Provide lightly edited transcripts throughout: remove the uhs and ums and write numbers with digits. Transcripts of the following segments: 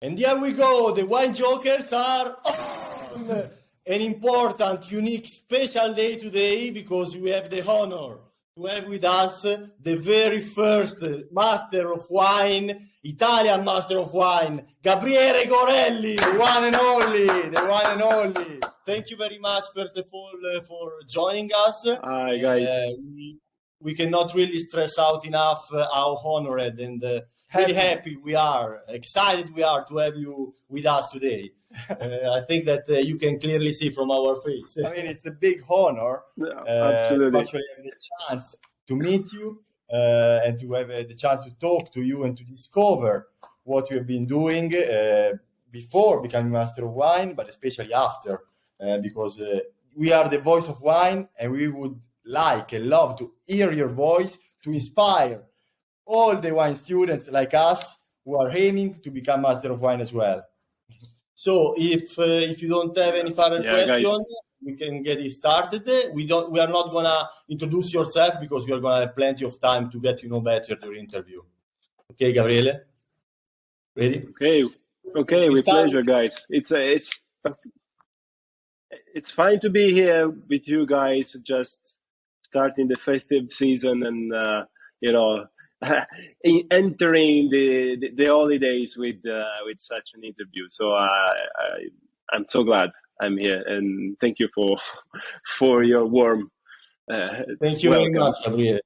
And here we go, the wine jokers are on! An important, unique, special day today because we have the honor to have with us the very first master of wine, Italian master of wine, Gabriele Gorelli, the one and only, the one and only. Thank you very much, first of all, for joining us. Hi, guys. We cannot really stress out enough how honored and really happy we are, excited we are to have you with us today. I think that you can clearly see from our face. I mean, it's a big honor. Absolutely. To actually have the chance to meet you and to have the chance to talk to you and to discover what you have been doing before becoming Master of Wine, but especially after, because we are the voice of wine and we would like and love to hear your voice to inspire all the wine students like us who are aiming to become Master of Wine as well. So if you don't have any further questions, we can get it started. We are not gonna introduce yourself because we are gonna have plenty of time to get to know better during interview. Okay, Gabriele? Ready? Okay, with pleasure, guys. It's fine to be here with you guys, just starting the festive season and entering the holidays with such an interview. So I'm so glad I'm here, and thank you for your warm thank you welcome. Very much, Gabriele.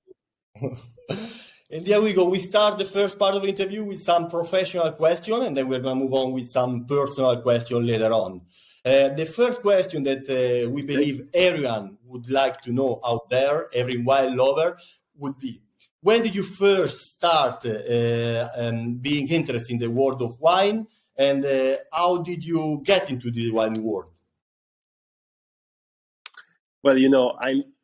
And here we go. We start the first part of the interview with some professional question, and then we're going to move on with some personal question later on. The first question that we believe everyone would like to know out there, every wine lover, would be, when did you first start being interested in the world of wine, and how did you get into the wine world? Well,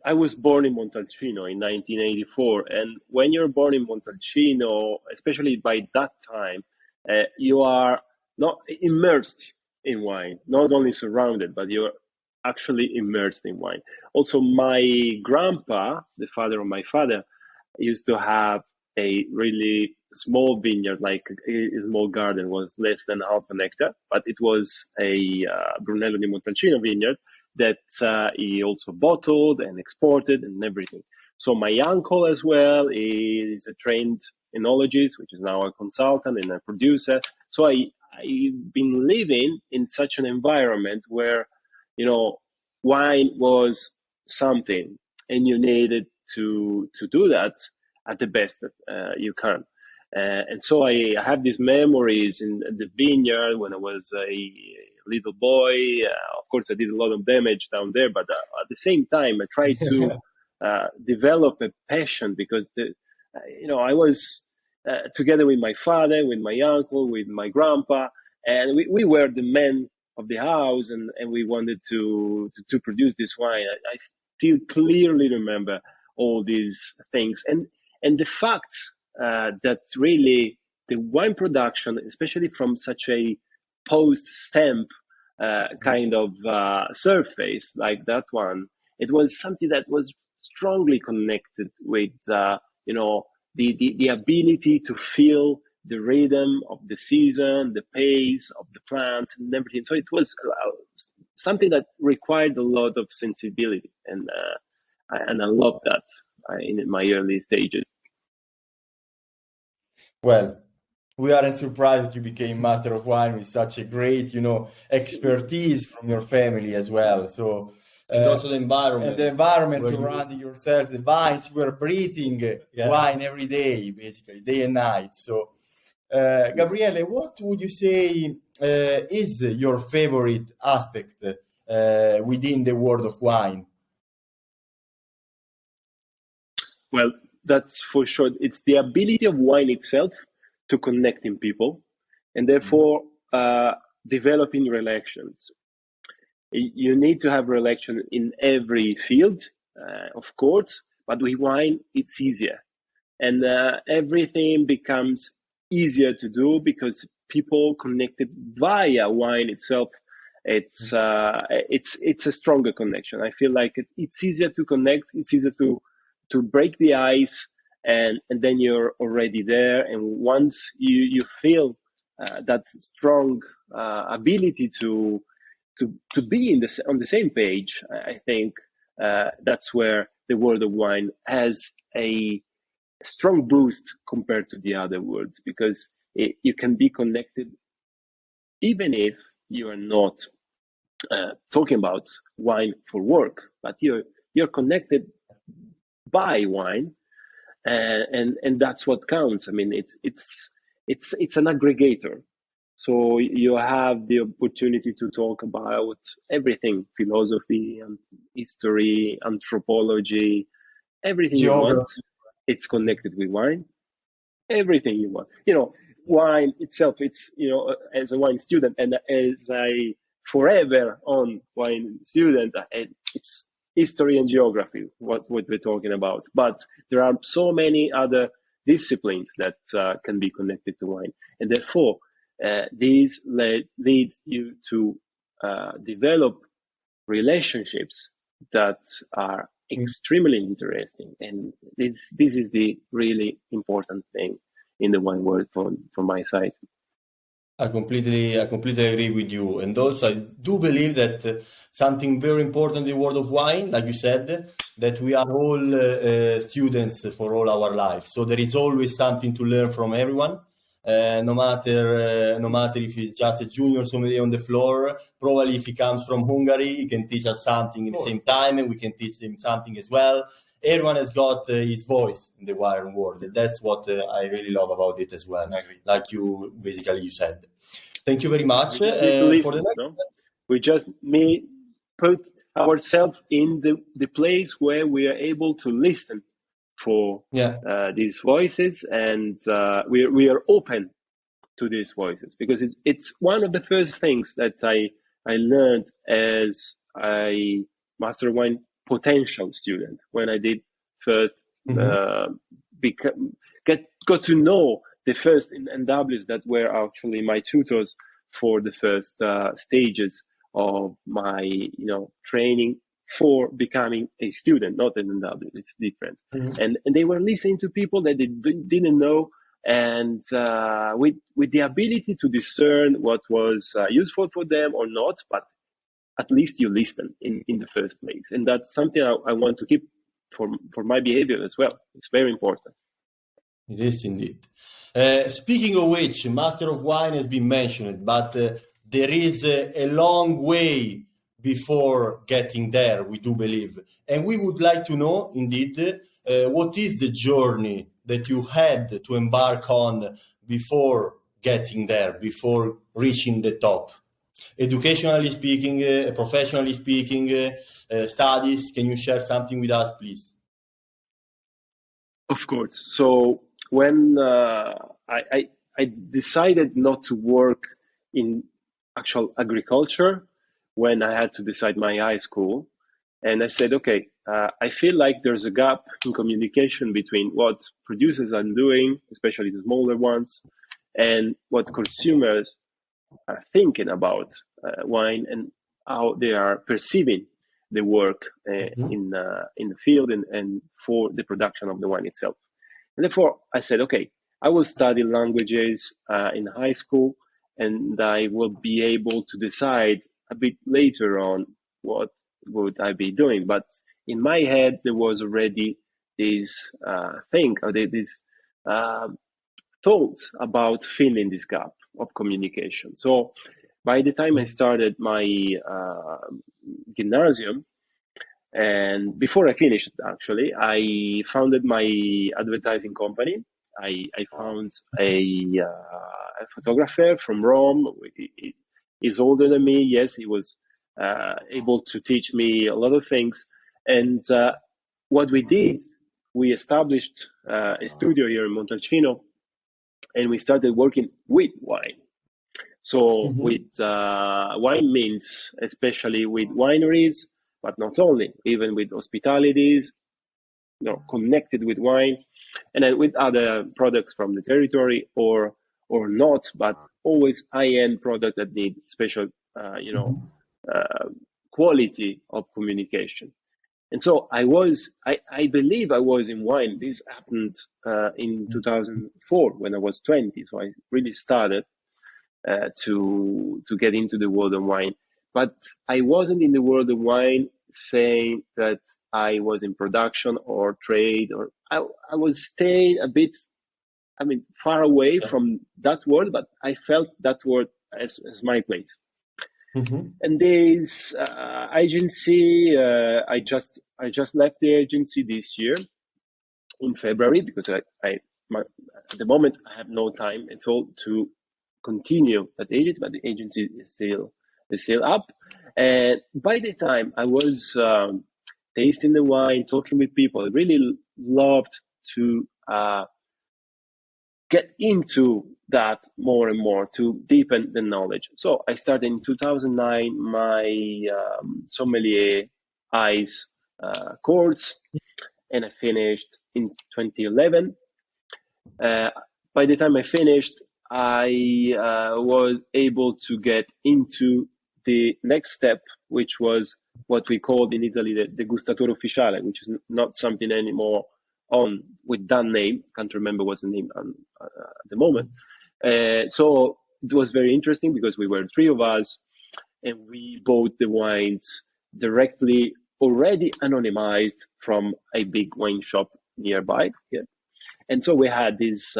I was born in Montalcino in 1984, and when you're born in Montalcino, especially by that time, you are not immersed in wine, not only surrounded, but you're actually immersed in wine. Also, my grandpa, the father of my father, used to have a really small vineyard, like a small garden, was less than half an hectare, but it was a Brunello di Montalcino vineyard that he also bottled and exported and everything. So my uncle as well is a trained enologist, which is now a consultant and a producer. So I've been living in such an environment where, wine was something, and you needed to do that at the best that you can. And so I have these memories in the vineyard when I was a little boy. Of course, I did a lot of damage down there, but at the same time, I tried to develop a passion because, I was together with my father, with my uncle, with my grandpa, and we were the men of the house, and we wanted to produce this wine. I still clearly remember all these things, and the fact that really the wine production, especially from such a post-stamp kind of surface like that one, it was something that was strongly connected with the ability to feel the rhythm of the season, the pace of the plants and everything. So it was something that required a lot of sensibility, and I loved that in my early stages. Well, we aren't surprised that you became Master of Wine with such a great, expertise from your family as well. So, and also the environment. And the environment surrounding yourself, the vines, you were breathing wine every day, basically, day and night. So, Gabriele, what would you say is your favorite aspect within the world of wine? Well, that's for sure. It's the ability of wine itself to connect in people, and therefore developing relations. You need to have relation in every field, of course, but with wine, it's easier. And everything becomes easier to do because people connected via wine itself. It's a stronger connection. I feel like it's easier to connect. It's easier to break the ice, and then you're already there. And once you feel that strong ability to be on the same page. I think that's where the world of wine has a strong boost compared to the other worlds, because you can be connected even if you are not talking about wine for work, but you're connected by wine, and that's what counts. I mean, it's an aggregator. So you have the opportunity to talk about everything: philosophy, history, anthropology, everything you want. It's connected with wine. Everything you want. Wine itself, it's, as a wine student and as a forever on wine student, it's history and geography, what we're talking about. But there are so many other disciplines that can be connected to wine. And therefore, these leads you to develop relationships that are extremely interesting. And this is the really important thing in the wine world from my side. I completely agree with you. And also, I do believe that something very important in the world of wine, like you said, that we are all students for all our life. So there is always something to learn from everyone. No matter if he's just a junior sommelier on the floor, probably if he comes from Hungary, he can teach us something at the same time, and we can teach him something as well. Everyone has got his voice in the wine world. That's what I really love about it as well. Like you said. Thank you very much. For the next, we just put ourselves in the place where we are able to listen for these voices, and we are open to these voices, because it's one of the first things that I learned as a Master of Wine potential student, when I did first got to know the first NWs that were actually my tutors for the first stages of my training for becoming a student, not an NW. It's different. And they were listening to people that they didn't know, and with the ability to discern what was useful for them or not, but at least you listen in the first place. And that's something I want to keep for my behavior as well. It's very important. It is indeed. Speaking of which, Master of Wine has been mentioned, but there is a long way before getting there, we do believe. And we would like to know, indeed, what is the journey that you had to embark on before getting there, before reaching the top? Educationally speaking, professionally speaking, studies, can you share something with us, please? Of course. So when I decided not to work in actual agriculture, when I had to decide my high school, and I said, okay, I feel like there's a gap in communication between what producers are doing, especially the smaller ones, and what consumers are thinking about wine and how they are perceiving the work in the field and for the production of the wine itself. And therefore, I said, okay, I will study languages in high school, and I will be able to decide a bit later on what would I be doing. But in my head, there was already this thing, or this thought about filling this gap of communication. So by the time I started my gymnasium, and before I finished, actually, I founded my advertising company. I found a photographer from Rome. He's older than me. Yes, he was able to teach me a lot of things. And what we did, we established a studio here in Montalcino, and we started working with wine. So with wine means, especially with wineries, but not only, even with hospitalities, connected with wine, and then with other products from the territory or not, but always high-end product that need special, quality of communication. And so I believe I was in wine. This happened in 2004 when I was 20. So I really started. to get into the world of wine. But I wasn't in the world of wine saying that I was in production or trade, or I was staying a bit, far away from that world, but I felt that world as my place. Mm-hmm. And this agency, I just left the agency this year in February, because at the moment I have no time at all to continue that agency, but the agency is still up. And by the time I was tasting the wine, talking with people, I really loved to get into that more and more, to deepen the knowledge. So I started in 2009 my sommelier eyes course, and I finished in 2011. By the time I finished, I was able to get into the next step, which was what we called in Italy the degustatore ufficiale, which is not something anymore on with that name. Can't remember what's the name at the moment. So it was very interesting because we were three of us, and we bought the wines directly, already anonymized from a big wine shop nearby. Yeah. And so we had these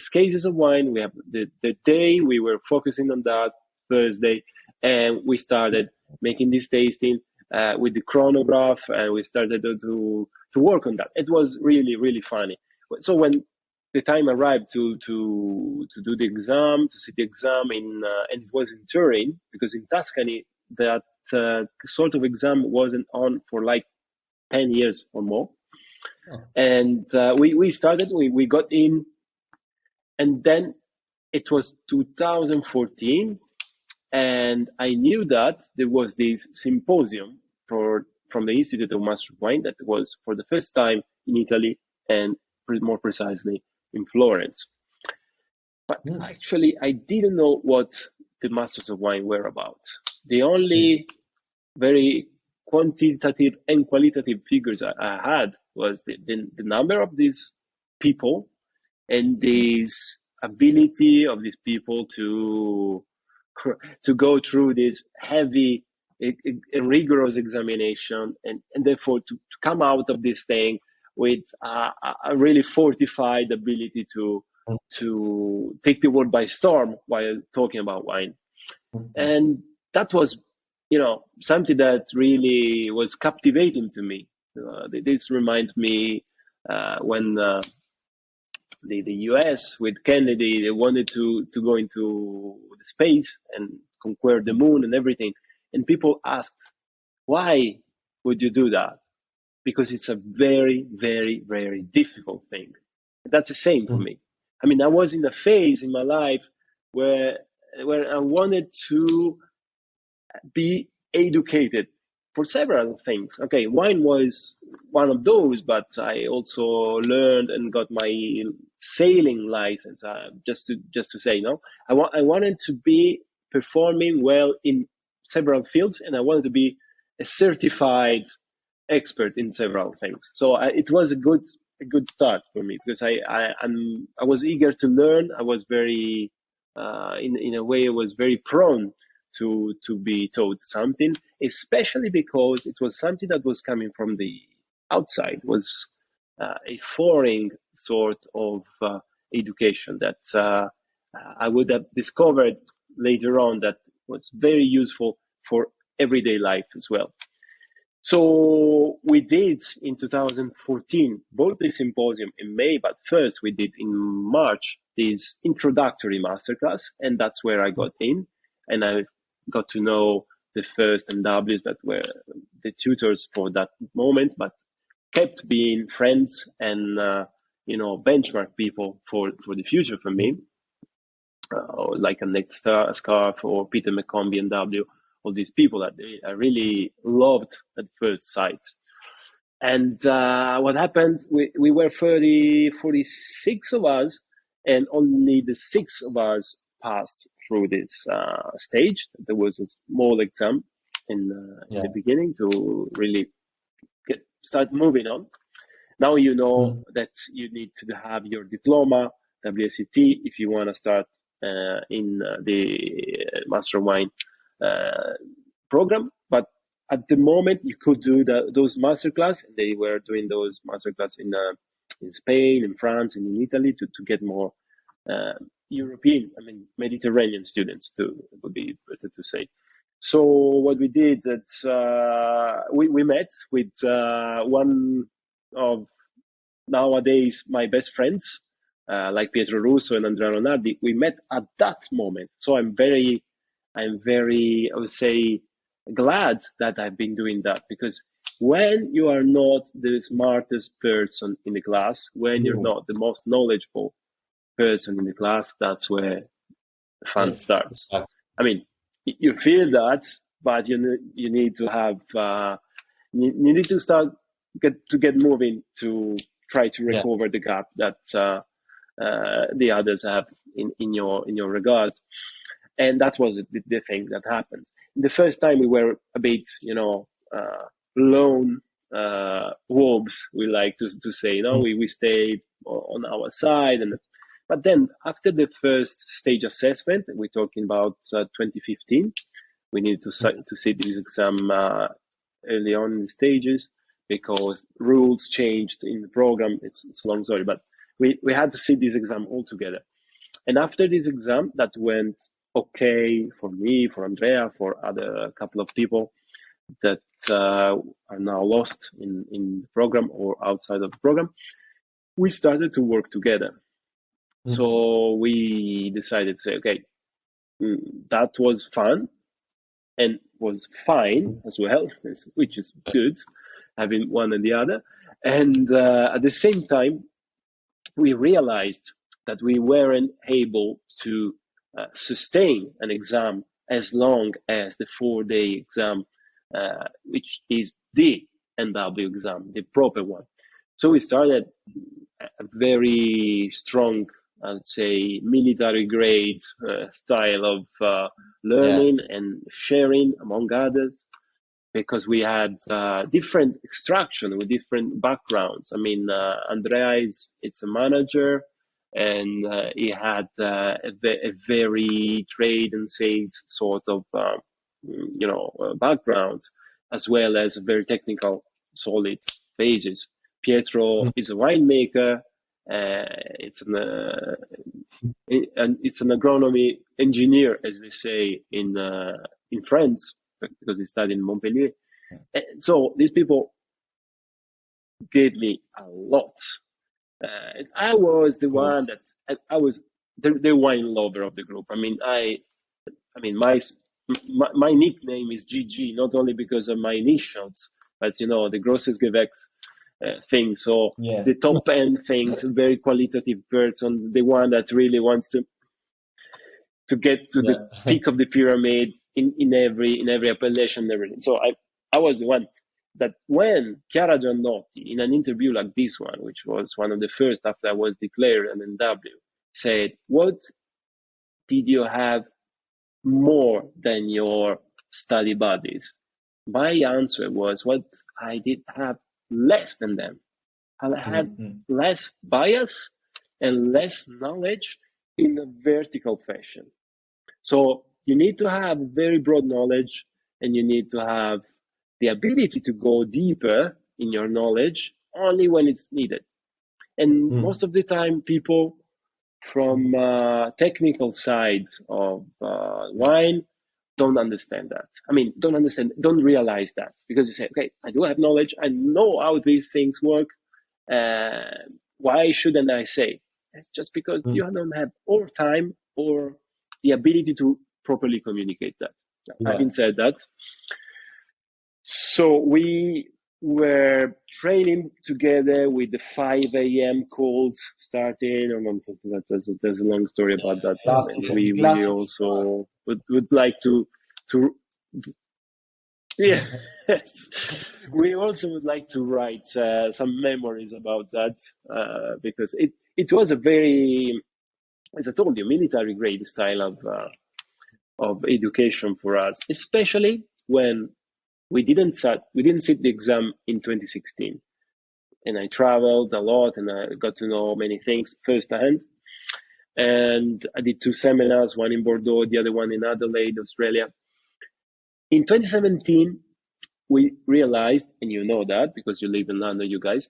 cases of wine. We have the day we were focusing on that, Thursday, and we started making this tasting with the chronograph, and we started to work on that. It was really, really funny. So when the time arrived to do the exam, to sit the exam and it was in Turin, because in Tuscany that sort of exam wasn't on for like 10 years or more. Oh. And we started, we got in, and then it was 2014, and I knew that there was this symposium from the Institute of Master of Wine that was for the first time in Italy, and more precisely in Florence. But actually, I didn't know what the Masters of Wine were about. The only very quantitative and qualitative figures I had was the number of these people and this ability of these people to go through this heavy and rigorous examination, and therefore to come out of this thing with a really fortified ability to take the world by storm while talking about wine. And that was, something that really was captivating to me. This reminds me when the US with Kennedy, they wanted to go into the space and conquer the moon and everything. And people asked, why would you do that? Because it's a very, very, very difficult thing. That's the same for me. I mean, I was in a phase in my life where I wanted to be educated for several things. Okay, wine was one of those, but I also learned and got my sailing license. Just to say, I wanted to be performing well in several fields, and I wanted to be a certified expert in several things. So it was a good start for me, because I was eager to learn. I was very, in a way, I was very prone to be taught something, especially because it was something that was coming from the outside. It was a foreign sort of education that I would have discovered later on that was very useful for everyday life as well. So we did in 2014 both the symposium in May, but first we did in March this introductory masterclass, and that's where I got in, and I got to know the first MWs that were the tutors for that moment, but kept being friends and benchmark people for the future for me, like Annette Scarf or Peter McCombie and W. All these people that I really loved at first sight. And what happened, we were 46 of us, and only the 6 of us passed through this stage. There was a small exam in the beginning to really start moving on. Now you know that you need to have your diploma, WSET, if you want to start in the Master of Wine program, but at the moment you could do those masterclass. They were doing those masterclass in Spain, in France, and in Italy to get more European, Mediterranean students, would be better to say. So what we did, that we met with one of nowadays my best friends, like Pietro Russo and Andrea Ronardi. We met at that moment. So I'm very, I would say, glad that I've been doing that, because when you are not the smartest person in the class, when you're not the most knowledgeable person in the class, that's where fun starts. I mean, you feel that, but you need to have you need to start get moving to try to recover the gap that the others have in your regards. And that was the thing that happened. The first time we were a bit, lone wolves, we like to say. We stayed on our side, but then after the first stage assessment, we're talking about 2015, we needed to sit this exam early on in the stages because rules changed in the program. It's a long story, but we had to sit this exam all together. And after this exam, that went okay for me, for Andrea, for a couple of people that are now lost in the program or outside of the program, we started to work together. So we decided to say, okay, that was fun and was fine as well, which is good, having one and the other. And at the same time, we realized that we weren't able to sustain an exam as long as the 4-day exam, which is the NW exam, the proper one. So we started a very strong, I'd say, military grade style of learning and sharing, among others, because we had different extraction with different backgrounds. I mean, Andrea it's a manager, and he had a very trade and sales sort of background, as well as a very technical, solid basis. Pietro is a winemaker. It's an agronomy engineer, as they say in France, because he studied in Montpellier. And so these people gave me a lot. I was the one that I was the wine lover of the group. I mean, my nickname is GG, not only because of my initials, but the Grosses Gewächs thing. So the top end things, very qualitative person, the one that really wants to get to the peak of the pyramid in every appellation and everything. So I was the one that when Chiara Giannotti, in an interview like this one, which was one of the first after I was declared an NW, said, "What did you have more than your study buddies?" My answer was, what I did have less than them. I had less bias and less knowledge in a vertical fashion. So you need to have very broad knowledge, and you need to have the ability to go deeper in your knowledge only when it's needed. And most of the time, people from technical side of wine don't understand that. I mean, don't realize that, because you say, okay, I do have knowledge, I know how these things work. Why shouldn't I say? It's just because you don't have or time or the ability to properly communicate that. Having said that, so we were training together with the 5 a.m. calls starting. There's a long story about that. And we also would like to yes. We also would like to write some memories about that, because it was a very, as I told you, military grade style of education for us, especially when we didn't sit the exam in 2016, and I traveled a lot and I got to know many things firsthand. and I did 2 seminars, one in Bordeaux, the other one in Adelaide, Australia. In 2017, we realized, and you know that because you live in London, you guys,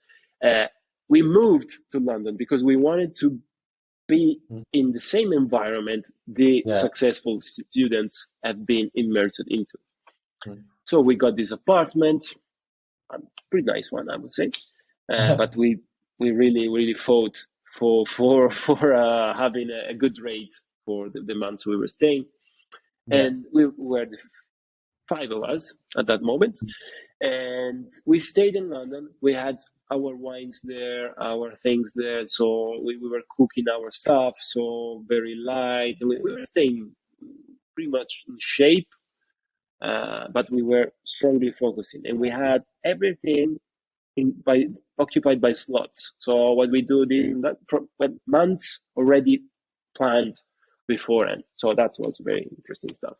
we moved to London because we wanted to be in the same environment the successful students have been immersed into. So we got this apartment, a pretty nice one, I would say, but we really fought for having a good rate for the months we were staying, and we were the 5 of us at that moment, and we stayed in London. We had our wines there, our things there, so we were cooking our stuff, so very light. We were staying pretty much in shape, but we were strongly focusing, and we had everything occupied by slots. So what we do months already planned beforehand. So that was very interesting stuff.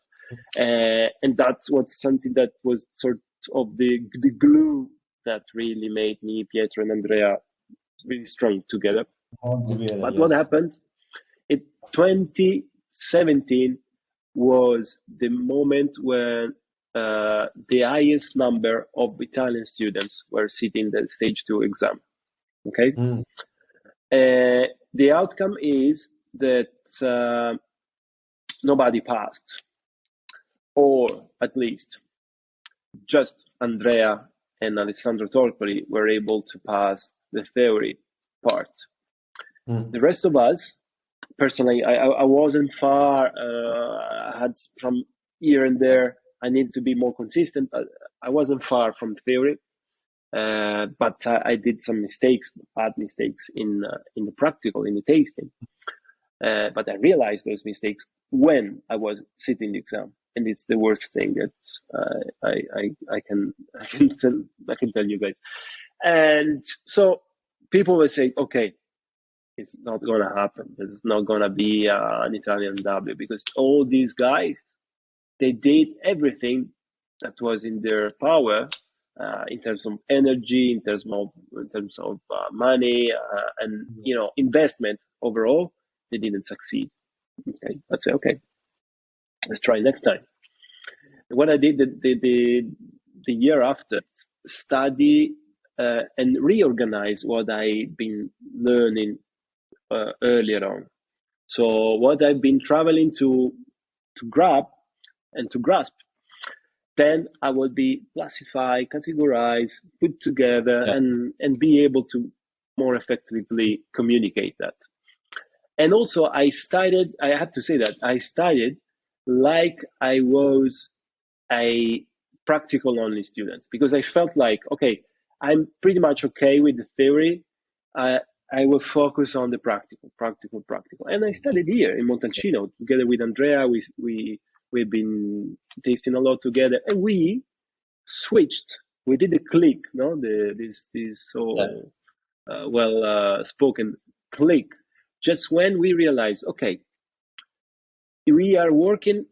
And that's what's something that was sort of the glue that really made me, Pietro, and Andrea really strong together. But what happened in 2017 was the moment when the highest number of Italian students were sitting the stage 2 exam. Okay. The outcome is that nobody passed, or at least just Andrea and Alessandro Torpoli were able to pass the theory part. The rest of us, personally, I wasn't far. I had from here and there. I needed to be more consistent. I wasn't far from theory, but I did some mistakes, bad mistakes in the practical, in the tasting. But I realized those mistakes when I was sitting the exam, and it's the worst thing that I can tell you guys. And so people will say, okay, it's not gonna happen. There's not gonna be an Italian W, because all these guys, they did everything that was in their power in terms of energy, in terms of money, and investment overall. They didn't succeed. Okay, I'd say okay, let's try next time. What I did the year after, study and reorganize what I've been learning earlier on. So what I've been traveling to grab and to grasp, then I would be classify, categorize, put together, and be able to more effectively communicate that. And also I have to say that I studied like I was a practical only student, because I felt like, okay, I'm pretty much okay with the theory. I will focus on the practical. And I studied here in Montalcino together with Andrea. We've been tasting a lot together, and we switched. We did a click, no? This spoken click. Just when we realized, okay, we are working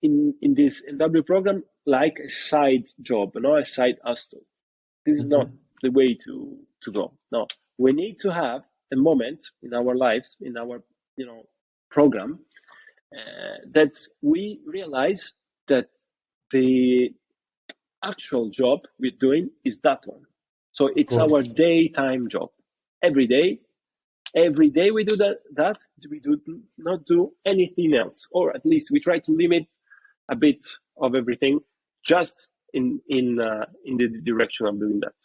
in this NW program like a side job, not a side hustle. This is not the way to go. No, we need to have a moment in our lives, in our program, that we realize that the actual job we're doing is that one. So it's our daytime job. Every day we do that. We do not do anything else, or at least we try to limit a bit of everything, just in the direction of doing that.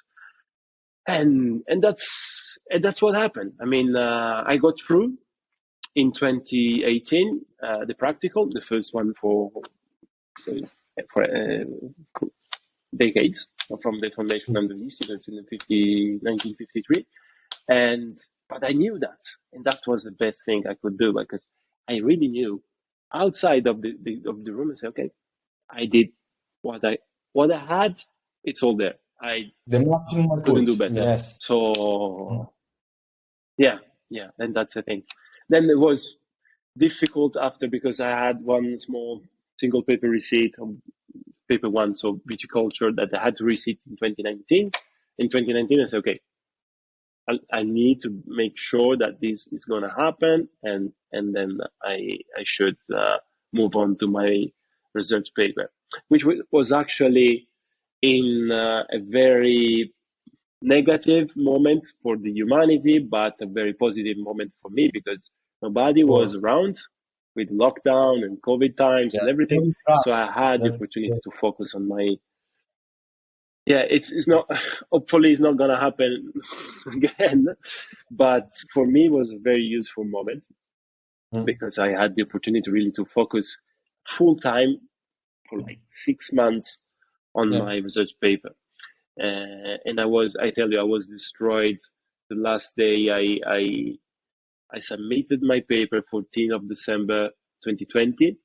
And that's what happened. I mean, I got through in 2018 the practical, the first one for decades, from the foundation and the students in 1953, but I knew that, and that was the best thing I could do, because I really knew outside of the room. I said, okay, I did what I had. It's all there. The maximum couldn't do better. Yes. So yeah, and that's the thing. Then it was difficult after, because I had one small single paper receipt of paper one, so viticulture, that I had to receipt in 2019. In 2019, I said, okay, I need to make sure that this is going to happen, and then I should move on to my research paper, which was actually in a very negative moment for the humanity, but a very positive moment for me, because nobody was around with lockdown and COVID times and everything. So I had the opportunity to focus on my. Yeah, it's not. Hopefully, it's not gonna happen again. But for me, it was a very useful moment because I had the opportunity really to focus full time for like 6 months on my research paper. And I was destroyed the last day. I submitted my paper 14th of December 2020.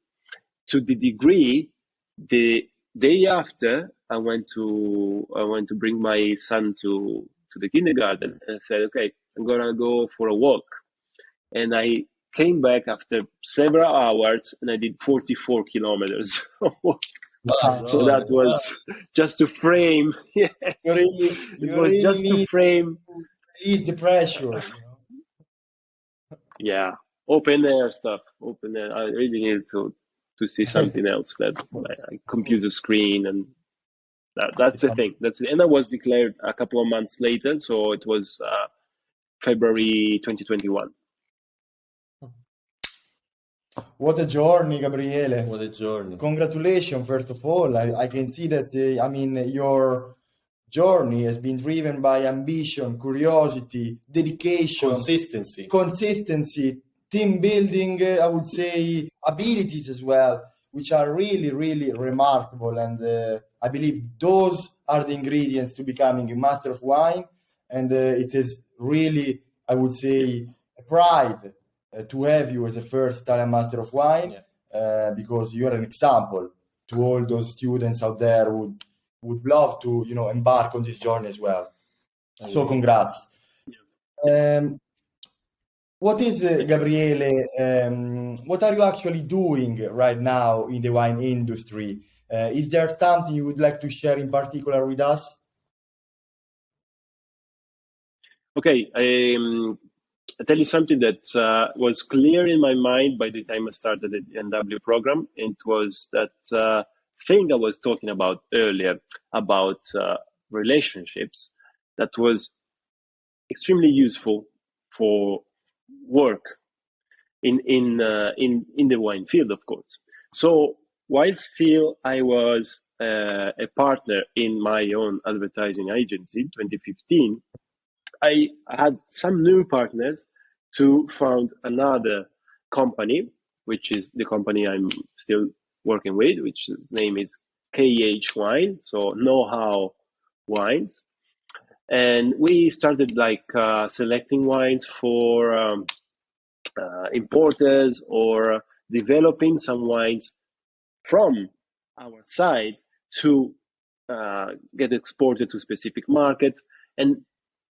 To the degree, the day after, I went to bring my son to the kindergarten, and I said, okay, I'm gonna go for a walk. And I came back after several hours, and I did 44 kilometers. So that was just to frame. Yes, it was just to frame. Ease the pressure. Yeah, open air stuff. Open air. I really need to see something else that like computer screen, and that's the thing. And I was declared a couple of months later, so it was February 2021. What a journey, Gabriele. What a journey. Congratulations, first of all. I can see that, your journey has been driven by ambition, curiosity, dedication, consistency, team building, I would say, abilities as well, which are really, really remarkable. And I believe those are the ingredients to becoming a master of wine. And it is really, I would say, a pride to have you as a first Italian master of wine, because you are an example to all those students out there who would love to, embark on this journey as well. So congrats. What is, Gabriele, what are you actually doing right now in the wine industry? Is there something you would like to share in particular with us? Okay, I'll tell you something that was clear in my mind by the time I started the NW program. It was that thing I was talking about earlier about relationships that was extremely useful for work in the wine field, of course. So while still I was a partner in my own advertising agency in 2015, I had some new partners to found another company, which is the company I'm still working with, which his name is KH Wine, so Know-How Wines. And we started selecting wines for importers, or developing some wines from our side to get exported to specific markets. And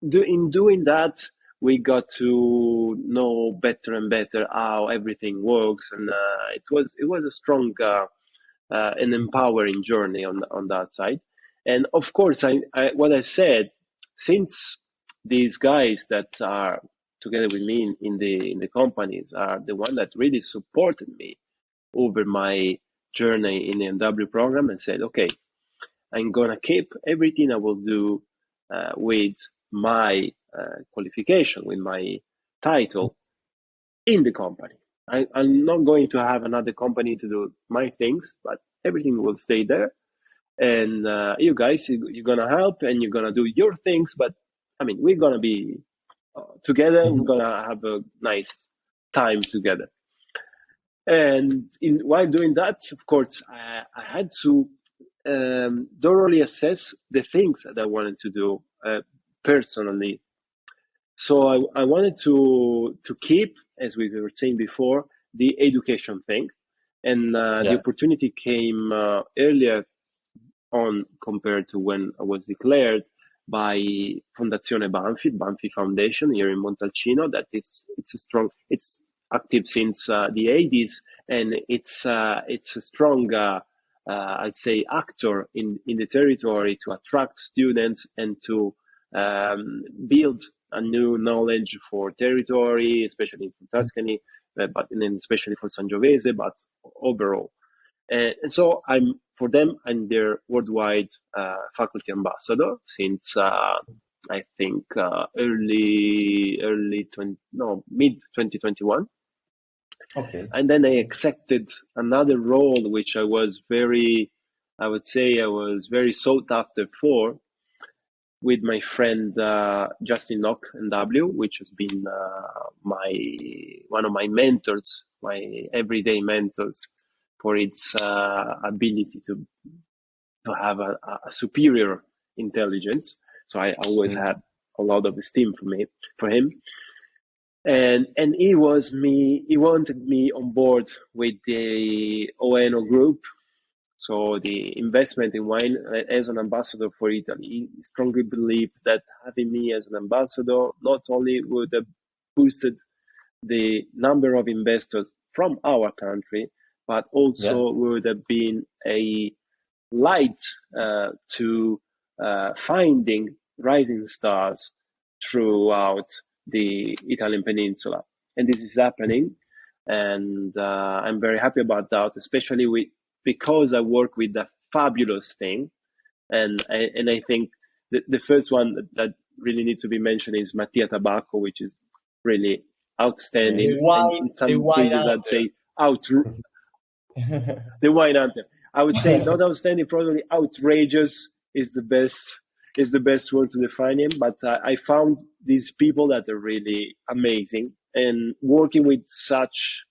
in doing that, we got to know better and better how everything works, and it was a strong and empowering journey on that side. And of course, what I said, since these guys that are together with me in the companies are the one that really supported me over my journey in the NW program, and said, okay, I'm gonna keep everything I will do with my qualification, with my title in the company. I'm not going to have another company to do my things, but everything will stay there. And you guys, you're gonna help and you're gonna do your things, but we're gonna be together. We're gonna have a nice time together. And while doing that, of course, I had to thoroughly assess the things that I wanted to do personally. So I wanted to keep, as we were saying before, the education thing, and the opportunity came earlier on compared to when I was declared by Fondazione Banfi Foundation here in Montalcino. That it's active since the 80s, and it's a strong I'd say actor in the territory to attract students and to build a new knowledge for territory, especially for Tuscany, but and then especially for Sangiovese, but overall. And so I'm their worldwide faculty ambassador since I think mid 2021. Okay. And then I accepted another role, which I was very sought after for, with my friend Justin Nock and W, which has been one of my mentors, my everyday mentors, for its ability to have a superior intelligence. So I always had a lot of esteem for him. And he wanted me on board with the Oeno group. So the investment in wine as an ambassador for Italy. He strongly believed that having me as an ambassador not only would have boosted the number of investors from our country, but also would have been a light to finding rising stars throughout the Italian peninsula. And this is happening. And I'm very happy about that, especially because I work with a fabulous thing. And I think the first one that really needs to be mentioned is Mattia Tabacco, which is really outstanding. In some cases, I'd say the wine hunter. I would say not outstanding, probably outrageous is the best word to define him. But I found these people that are really amazing, and working with such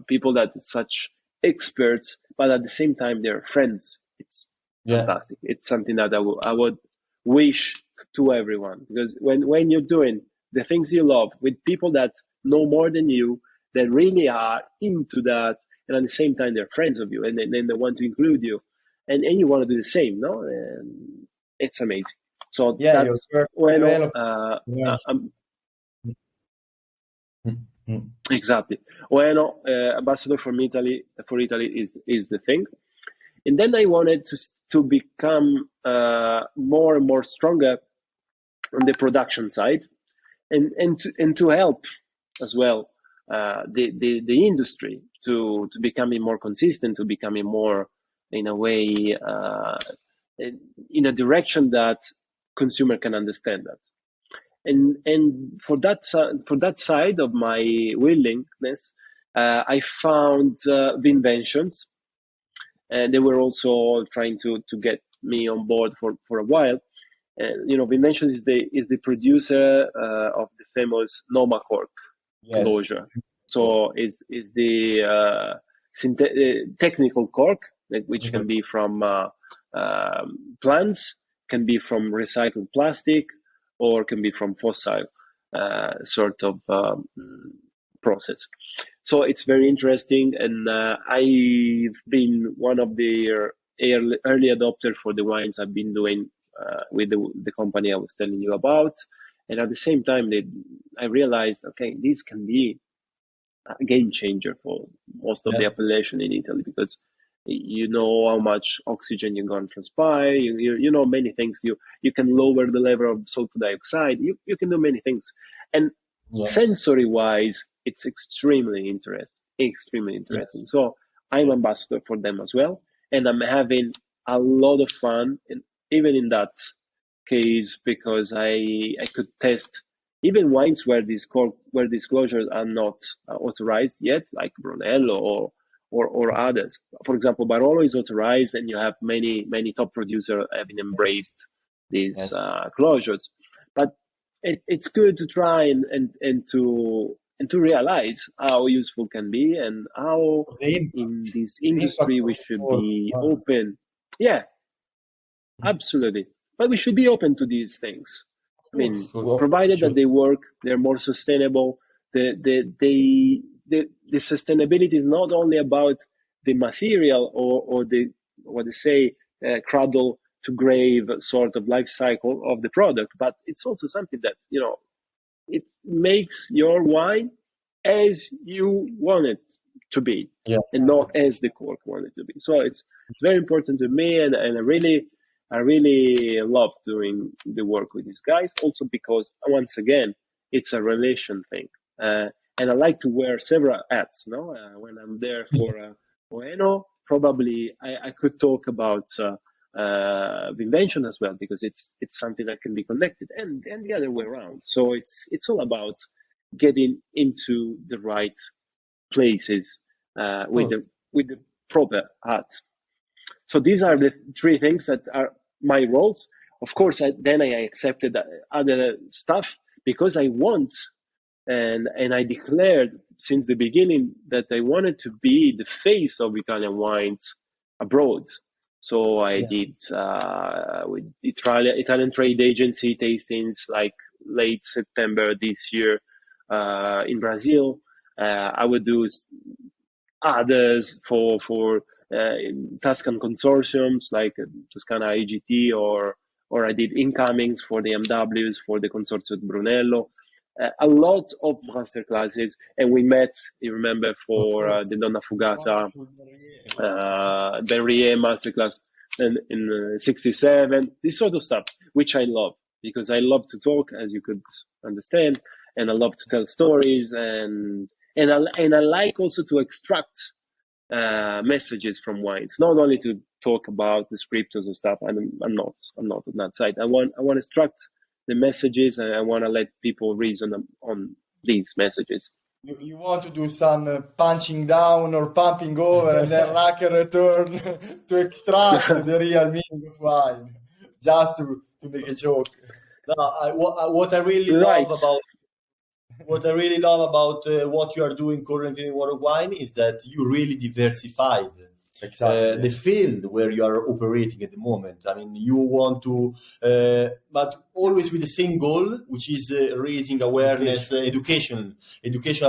people that are such experts, but at the same time they're friends. It's fantastic. It's something that I would wish to everyone, because when you're doing the things you love with people that know more than you, that really are into that, and at the same time they're friends of you, and then they want to include you, and you want to do the same, no? And it's amazing. So that's when exactly. Well, ambassador for Italy is the thing, and then I wanted to become more and more stronger on the production side, and to help as well the industry to becoming more consistent, to becoming more, in a way, in a direction that consumer can understand that. And for that side of my willingness, I found Vinventions, and they were also trying to get me on board for a while. Vinventions is the producer of the famous Noma cork closure. So is the technical cork, which can be from plants, can be from recycled plastic, or can be from fossil sort of process. So it's very interesting, and I've been one of the early adopter for the wines I've been doing with the company I was telling you about. And at the same time, I realized, okay, this can be a game changer for most of the appellation in Italy, because you know how much oxygen you're going to transpire. You know many things. You can lower the level of sulfur dioxide. You can do many things, and sensory wise, it's extremely interesting. So I'm ambassador for them as well, and I'm having a lot of fun, and even in that case, because I could test even wines where these closures are not authorized yet, like Brunello or others. For example, Barolo is authorized, and you have many top producers having embraced these closures. But it's good to try and to realize how useful can be, and how in this industry we should be open. Yeah, absolutely. But we should be open to these things. I mean, provided that they work, they're more sustainable. The sustainability is not only about the material or the what they say cradle to grave sort of life cycle of the product, but it's also something that it makes your wine as you want it to be, and not as the cork wanted to be. So it's very important to me, and I really I really love doing the work with these guys, also because, once again, it's a relation thing. And I like to wear several hats. No, when I'm there for Ueno, probably I could talk about the invention as well, because it's something that can be connected, and the other way around. So it's all about getting into the right places with the proper hats. So these are the three things that are my roles. Of course, then I accepted other stuff because I want, and I declared since the beginning that I wanted to be the face of Italian wines abroad. So I did with Italian trade agency tastings like late September this year in Brazil. I would do others for Tuscan consortiums like Toscana IGT, or I did incomings for the MWs for the Consorzio Brunello. A lot of master classes, and we met, you remember, for the Donna Fugata Berrier masterclass in 67, this sort of stuff, which I love, because I love to talk, as you could understand, and I love to tell stories, and I like also to extract messages from wines, not only to talk about descriptors and stuff. I'm not on that side. I want to extract the messages, and I want to let people reason on these messages. You want to do some punching down or pumping over, and then like a return to extract the real meaning of wine, just to make a joke. No, what I really love about what you are doing currently in World of Wine is that you really diversified the field where you are operating at the moment. I mean, you want to, but always with the same goal, which is raising awareness, educational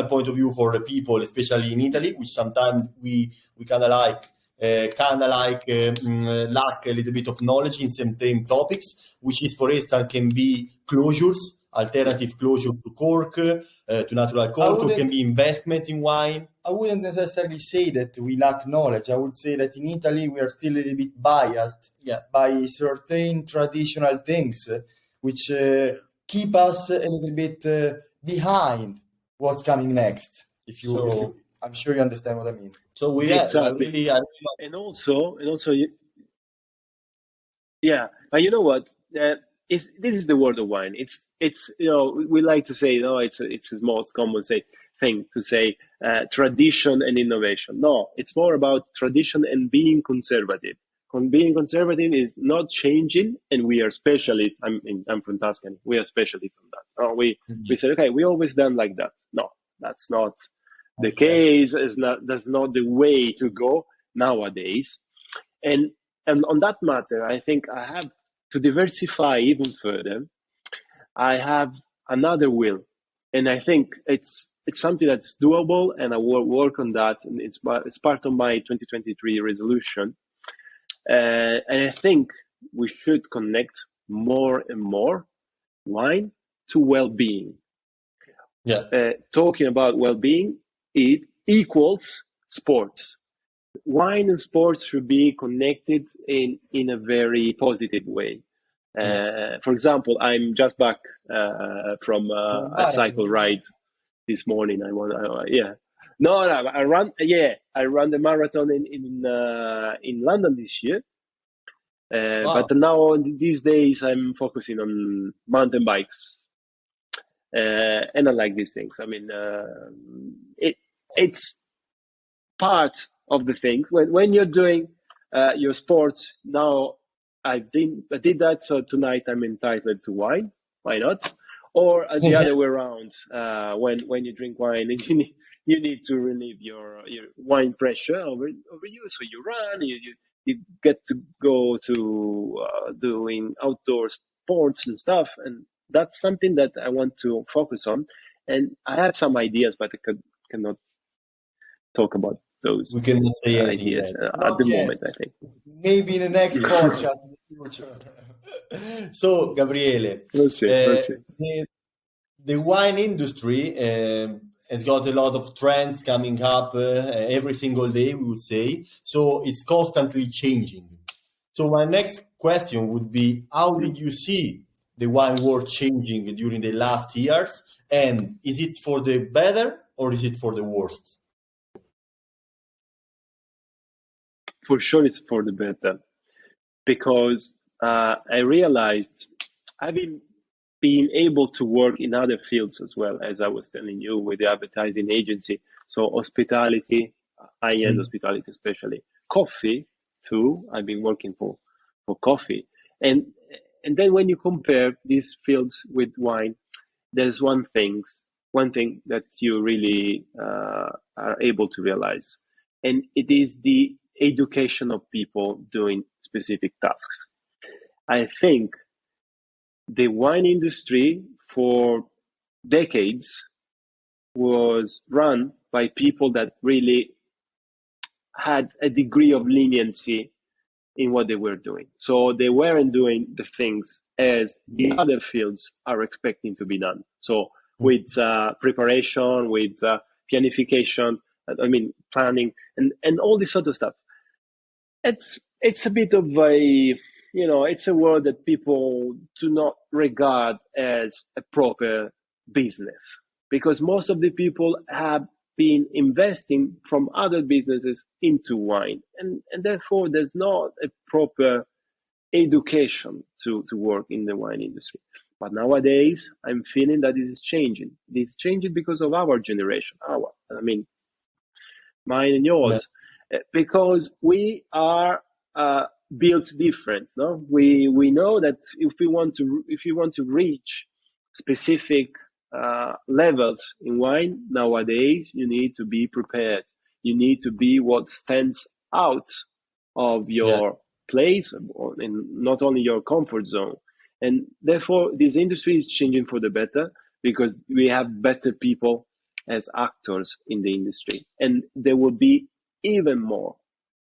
point of view for the people, especially in Italy, which sometimes we kind of like lack a little bit of knowledge in some topics, which is, for instance, can be closures, alternative closure to cork, to natural cork, or can be investment in wine. I wouldn't necessarily say that we lack knowledge. I would say that in Italy we are still a little bit biased by certain traditional things, which keep us a little bit behind what's coming next. I'm sure you understand what I mean. So we exactly. And also, but you know what? This is the world of wine. It's we like to say, it's the most common thing to say, tradition and innovation. No, it's more about tradition and being conservative. Being conservative is not changing, and we are specialists. I'm from Tuscany. We are specialists on that. We said, okay, we always done like that. No, that's not the case. That's not the way to go nowadays. And on that matter, I think I have to diversify even further. I have another will, and I think it's something that's doable, and I will work on that. And it's part of my 2023 resolution. And I think we should connect more and more wine to well-being. Talking about well-being, it equals sports. Wine and sports should be connected in a very positive way. For example, I'm just back from a cycle ride this morning. I ran the marathon in London this year. But now these days I'm focusing on mountain bikes, and I like these things. I mean, it's part of the thing when you're doing your sports. Now I did that, so tonight I'm entitled to wine. Why not? Or the other way around, when you drink wine, and you need to relieve your wine pressure over you, so you run, you get to go to doing outdoor sports and stuff, and that's something that I want to focus on. And I have some ideas, but I cannot talk about those. We cannot say ideas at the moment, I think. Maybe in the next podcast in the future. So, Gabriele, we'll see. The wine industry has got a lot of trends coming up every single day, we would say. So it's constantly changing. So my next question would be, how did you see the wine world changing during the last years? And is it for the better or is it for the worst? For sure, it's for the better, because I realized, having been able to work in other fields as well, as I was telling you, with the advertising agency, so hospitality, high-end hospitality especially, coffee too. I've been working for coffee, and then when you compare these fields with wine, there's one thing that you really are able to realize, and it is the education of people doing specific tasks. I think the wine industry for decades was run by people that really had a degree of leniency in what they were doing. So they weren't doing the things as the other fields are expecting to be done. So with preparation, with pianification, planning, and all this sort of stuff. It's a bit of a, it's a word that people do not regard as a proper business, because most of the people have been investing from other businesses into wine, and therefore there's not a proper education to work in the wine industry. But nowadays, I'm feeling that it is changing. It is changing because of our generation, mine and yours, because we are built different. No, we know that if you want to reach specific levels in wine nowadays, you need to be prepared. You need to be what stands out of your place, and not only your comfort zone. And therefore, this industry is changing for the better, because we have better people as actors in the industry, and there will be even more.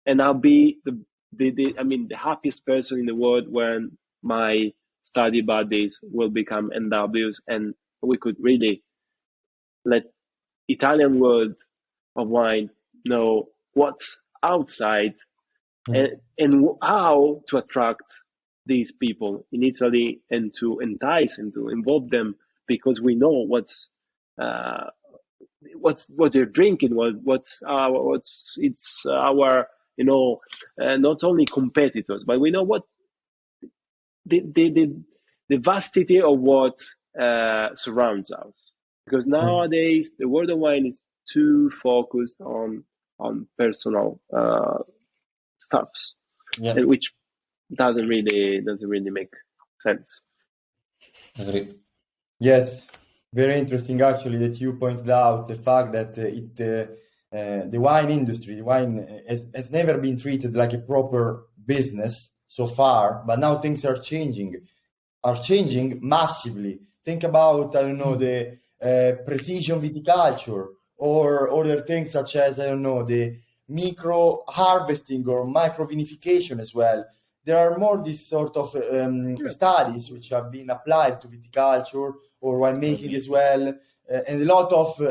And I'll be the happiest person in the world when my study buddies will become NWs, and we could really let Italian world of wine know what's outside, and how to attract these people in Italy, and to entice and to involve them, because we know what they're drinking, what's our not only competitors, but we know what the vastity of what surrounds us. Because nowadays the world of wine is too focused on personal stuffs, and which doesn't really make sense. Yes, very interesting actually that you pointed out the fact that the wine industry, has never been treated like a proper business so far, but now things are changing massively. Think about, the precision viticulture, or other things such as, the micro harvesting or micro vinification as well. There are more these sort of studies which have been applied to viticulture or winemaking as well. And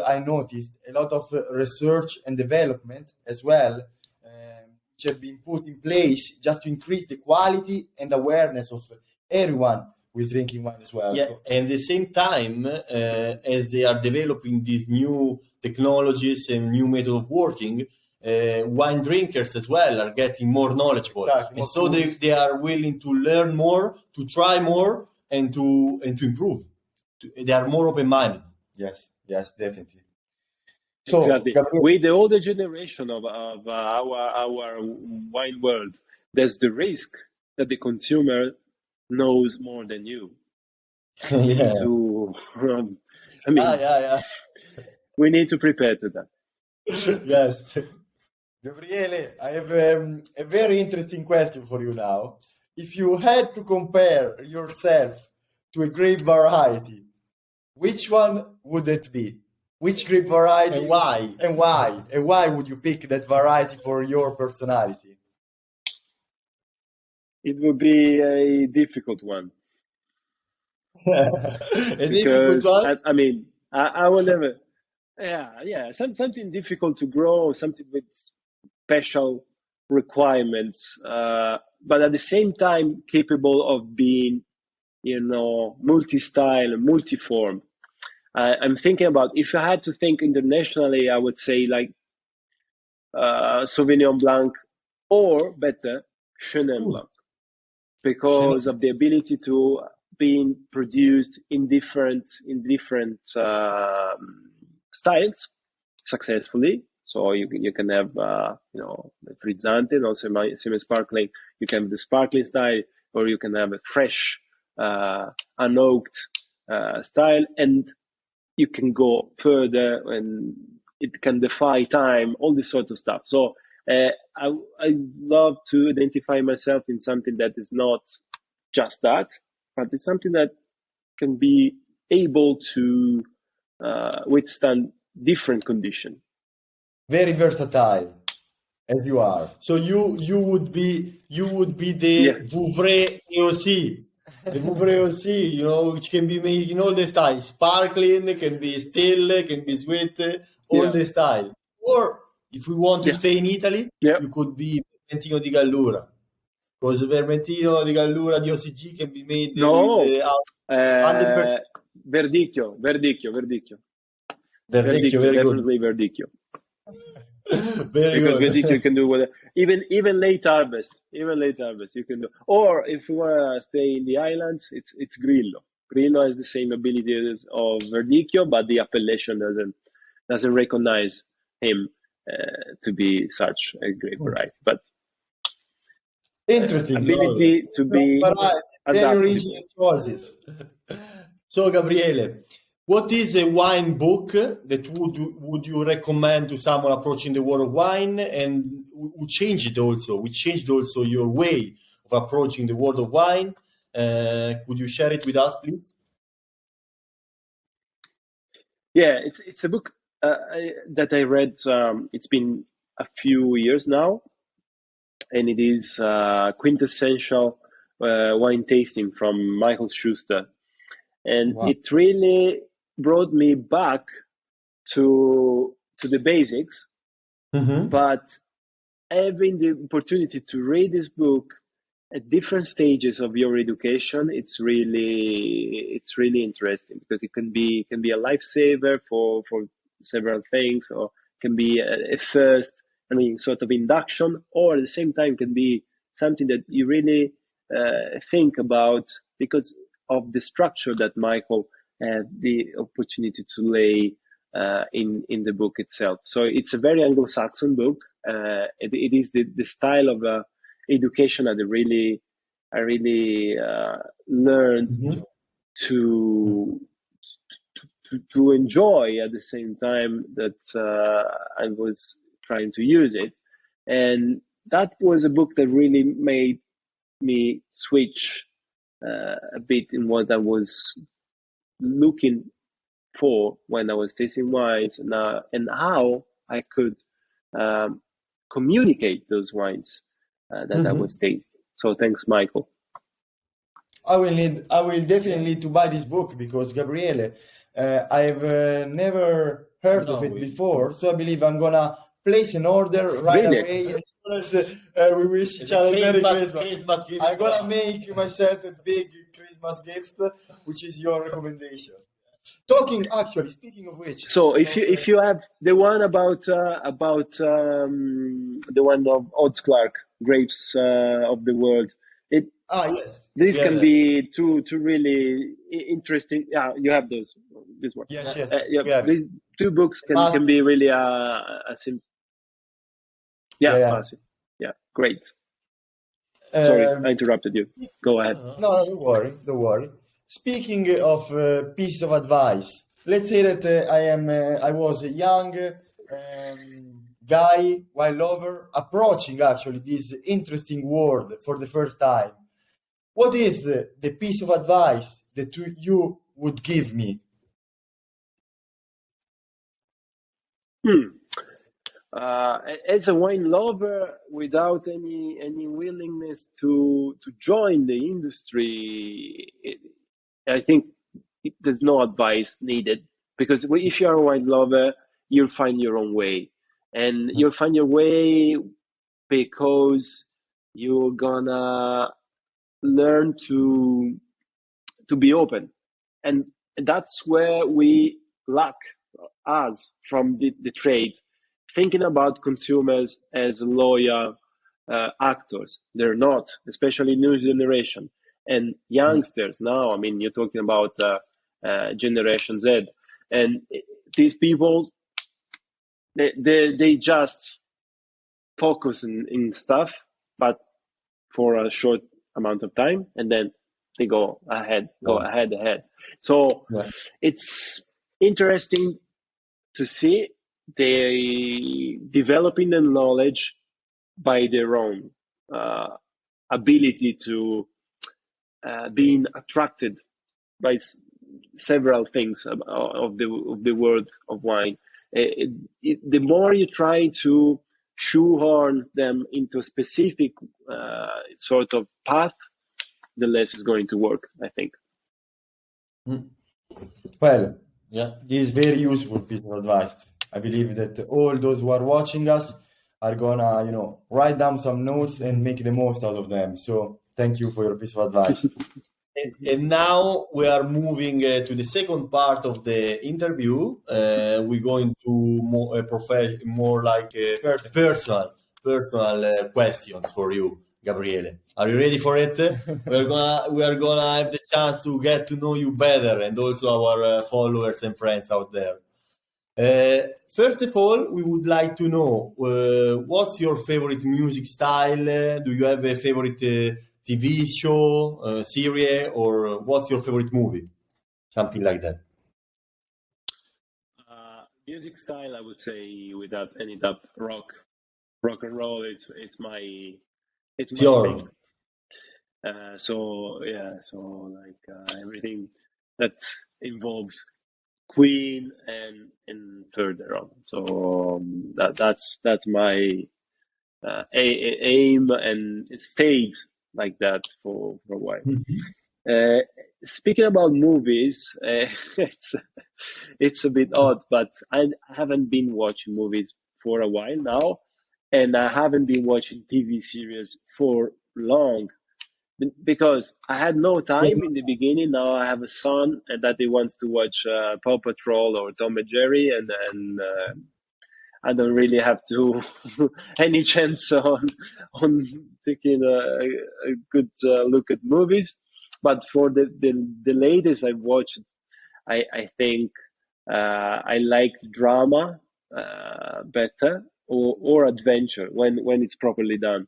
I noticed a lot of research and development as well, which have been put in place just to increase the quality and awareness of everyone who is drinking wine as well. Yeah, and at the same time, as they are developing these new technologies and new method of working, wine drinkers as well are getting more knowledgeable. Exactly, and so they are willing to learn more, to try more, and to improve. They are more open-minded. Yes, definitely. So, exactly. With the older generation of our wine world, there's the risk that the consumer knows more than you. We need to prepare to that. Yes. Gabriele, I have a very interesting question for you now. If you had to compare yourself to a grape variety, which one would it be? Which grape variety? And why? And why? And why would you pick that variety for your personality? It would be a difficult one. Difficult one? I will never. Something difficult to grow, something with special requirements. but at the same time capable of being, multi-style, multi-form. I'm thinking about, if I had to think internationally, I would say like Sauvignon Blanc, or better, Chenin Blanc, because of the ability to being produced in different styles successfully. So you can have the frizzante, not semi-sparkling. You can have the sparkling style, or you can have a fresh unoaked style, and you can go further, and it can defy time, all this sort of stuff. So I love to identify myself in something that is not just that, but it's something that can be able to withstand different conditions. Very versatile, as you are. So you would be the Vouvray AOC. The Vouvray AOC, which can be made in all the styles. Sparkling, can be still, can be sweet, all the style. Or if we want to stay in Italy, you could be Vermentino di Gallura. Because Vermentino di Gallura di OCG can be made with 100%. Verdicchio, very definitely good. Verdicchio. Very because good. Verdicchio you can do whatever, even late harvest you can do. Or if you want to stay in the islands, it's Grillo. Grillo has the same abilities of Verdicchio, but the appellation doesn't recognize him to be such a great variety. But interesting ability to be adaptive. Choices. So Gabriele, what is a wine book that would you recommend to someone approaching the world of wine, and who changed also your way of approaching the world of wine? Could you share it with us, please? Yeah, it's a book that I read. It's been a few years now, and it is Quintessential Wine Tasting from Michael Schuster, and it really brought me back to the basics. But having the opportunity to read this book at different stages of your education, it's really interesting, because it can be a lifesaver for several things, or can be a first, sort of induction, or at the same time can be something that you really think about, because of the structure that Michael had the opportunity to lay in the book itself. So it's a very Anglo-Saxon book. It is the style of education that I really learned to enjoy at the same time that I was trying to use it. And that was a book that really made me switch a bit in what I was looking for when I was tasting wines, and how I could communicate those wines that I was tasting. So thanks, Michael. I will definitely need to buy this book, because Gabriele, I've never heard of it before, so I believe I'm gonna place an order right away as soon as we wish each other Merry Christmas. I'm gonna make myself a big Christmas gift, which is your recommendation. Speaking of which, so if you have the one about the one of Odds Clark, Grapes of the World, this can be two really interesting. Yeah, you have those. This one. Yes. These two books can be really massive. Yeah, great. Sorry, I interrupted you. Go ahead. No, don't worry. Speaking of pieces of advice, let's say that I was a young guy, wine lover, approaching actually this interesting world for the first time. What is the piece of advice that you would give me? As a wine lover, without any willingness to join the industry, I think there's no advice needed, because if you're a wine lover, you'll find your own way, and you'll find your way because you're gonna learn to be open, and that's where we lack us from the trade, thinking about consumers as loyal actors. They're not, especially new generation and youngsters now. I mean, you're talking about Generation Z, and these people, they just focus in stuff, but for a short amount of time, and then they go ahead. So it's interesting to see they developing the knowledge by their own ability to being attracted by several things of the world of wine. The more you try to shoehorn them into a specific sort of path, the less it's going to work, I think. Well, this is very useful piece of advice. I believe that all those who are watching us are gonna, write down some notes and make the most out of them. So thank you for your piece of advice. And now we are moving to the second part of the interview. We're going to more like personal questions for you, Gabriele. Are you ready for it? we are gonna have the chance to get to know you better, and also our followers and friends out there. First of all, we would like to know what's your favorite music style? Do you have a favorite TV show, series, or what's your favorite movie? Something like that. Music style, I would say, without any doubt, rock and roll. It's my thing. So everything that involves Queen and further on. So that's my aim, and it stayed like that for a while. Speaking about movies, it's a bit odd, but I haven't been watching movies for a while now, and I haven't been watching TV series for long because I had no time in the beginning. Now I have a son and that he wants to watch Paw Patrol or Tom and Jerry, and I don't really have to any chance on taking a good look at movies. But for the latest I watched, I think I like drama better, or adventure when it's properly done.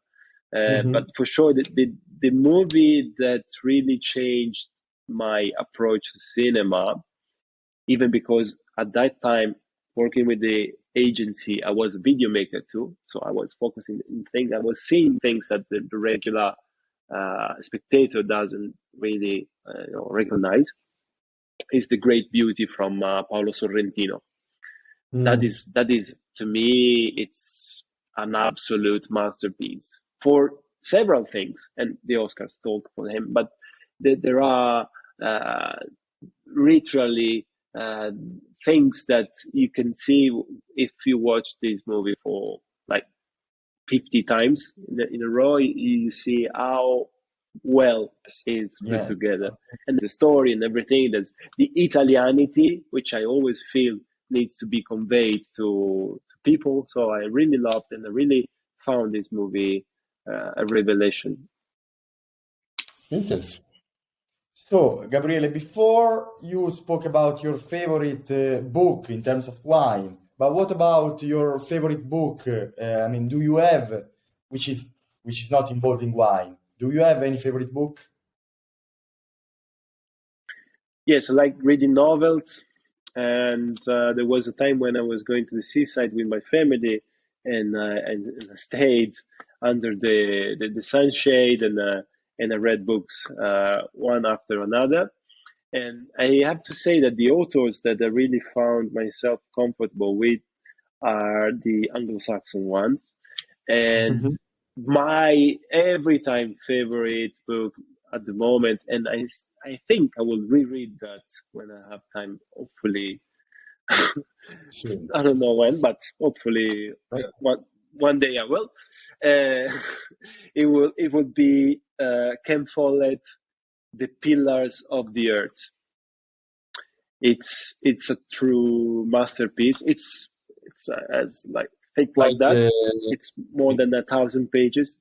But for sure, the movie that really changed my approach to cinema, even because at that time, working with the agency, I was a video maker too. So I was focusing on things, I was seeing things that the regular spectator doesn't really recognize, is The Great Beauty from Paolo Sorrentino. That is, to me, it's an absolute masterpiece for several things, and the Oscars talk for him. But there are literally things that you can see if you watch this movie for like 50 times in a row. You see how well it's put together, and the story and everything. There's the Italianity, which I always feel needs to be conveyed to people. So I really loved, and I really found this movie a revelation. Interesting. So, Gabriele, before you spoke about your favorite book in terms of wine, but what about your favorite book? I mean, do you have, which is not involving wine? Do you have any favorite book? Yes, I like reading novels, and there was a time when I was going to the seaside with my family, and I stayed under the sunshade, and I read books one after another. And I have to say that the authors that I really found myself comfortable with are the Anglo-Saxon ones. And my every time favorite book at the moment, and I think I will reread that when I have time, hopefully. I don't know when, but hopefully one day I will. It would be Ken Follett, The Pillars of the Earth. It's a true masterpiece. It's as like thick like that. It's more than 1,000 pages,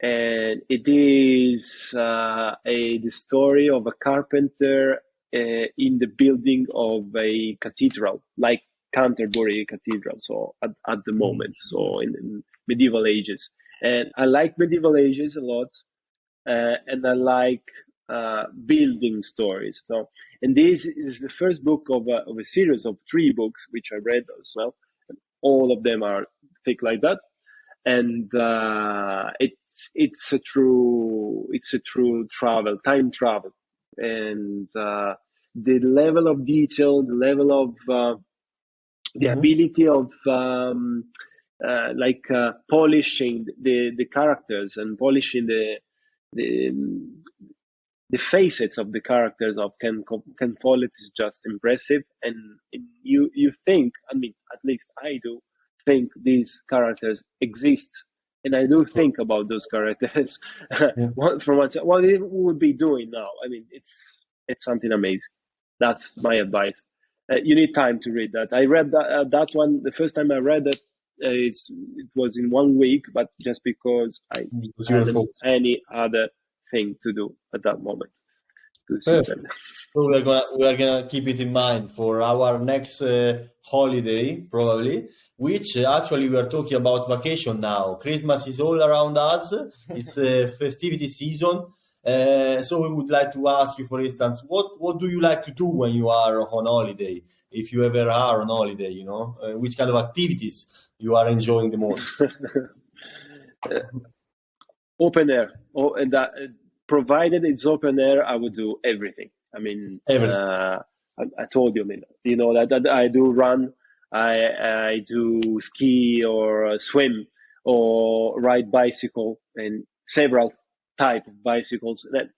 and it is the story of a carpenter in the building of a cathedral, like Canterbury Cathedral. So at the moment, so in medieval ages, and I like medieval ages a lot, and I like building stories. So, and this is the first book of a series of 3 books which I read as well. All of them are thick like that, and it's a true time travel, and the level of detail, the level of the ability of polishing the characters and polishing the facets of the characters of Ken Follett is just impressive. And you think, I mean, at least I do think these characters exist, and I do think about those characters. What they would be doing now. I mean, it's something amazing. That's my advice. You need time to read that. I read that one the first time I read it. It was in 1 week, but just because I hadn't any other thing to do at that moment. So we are gonna keep it in mind for our next holiday, probably. Which actually we are talking about vacation now. Christmas is all around us. It's a festivity season. So we would like to ask you, for instance, what do you like to do when you are on holiday? If you ever are on holiday, you know, which kind of activities you are enjoying the most? Open air. And that, provided it's open air, I would do everything. I mean, I told you, I mean, you know, that I do run, I do ski or swim or ride bicycle, and several type of bicycles. That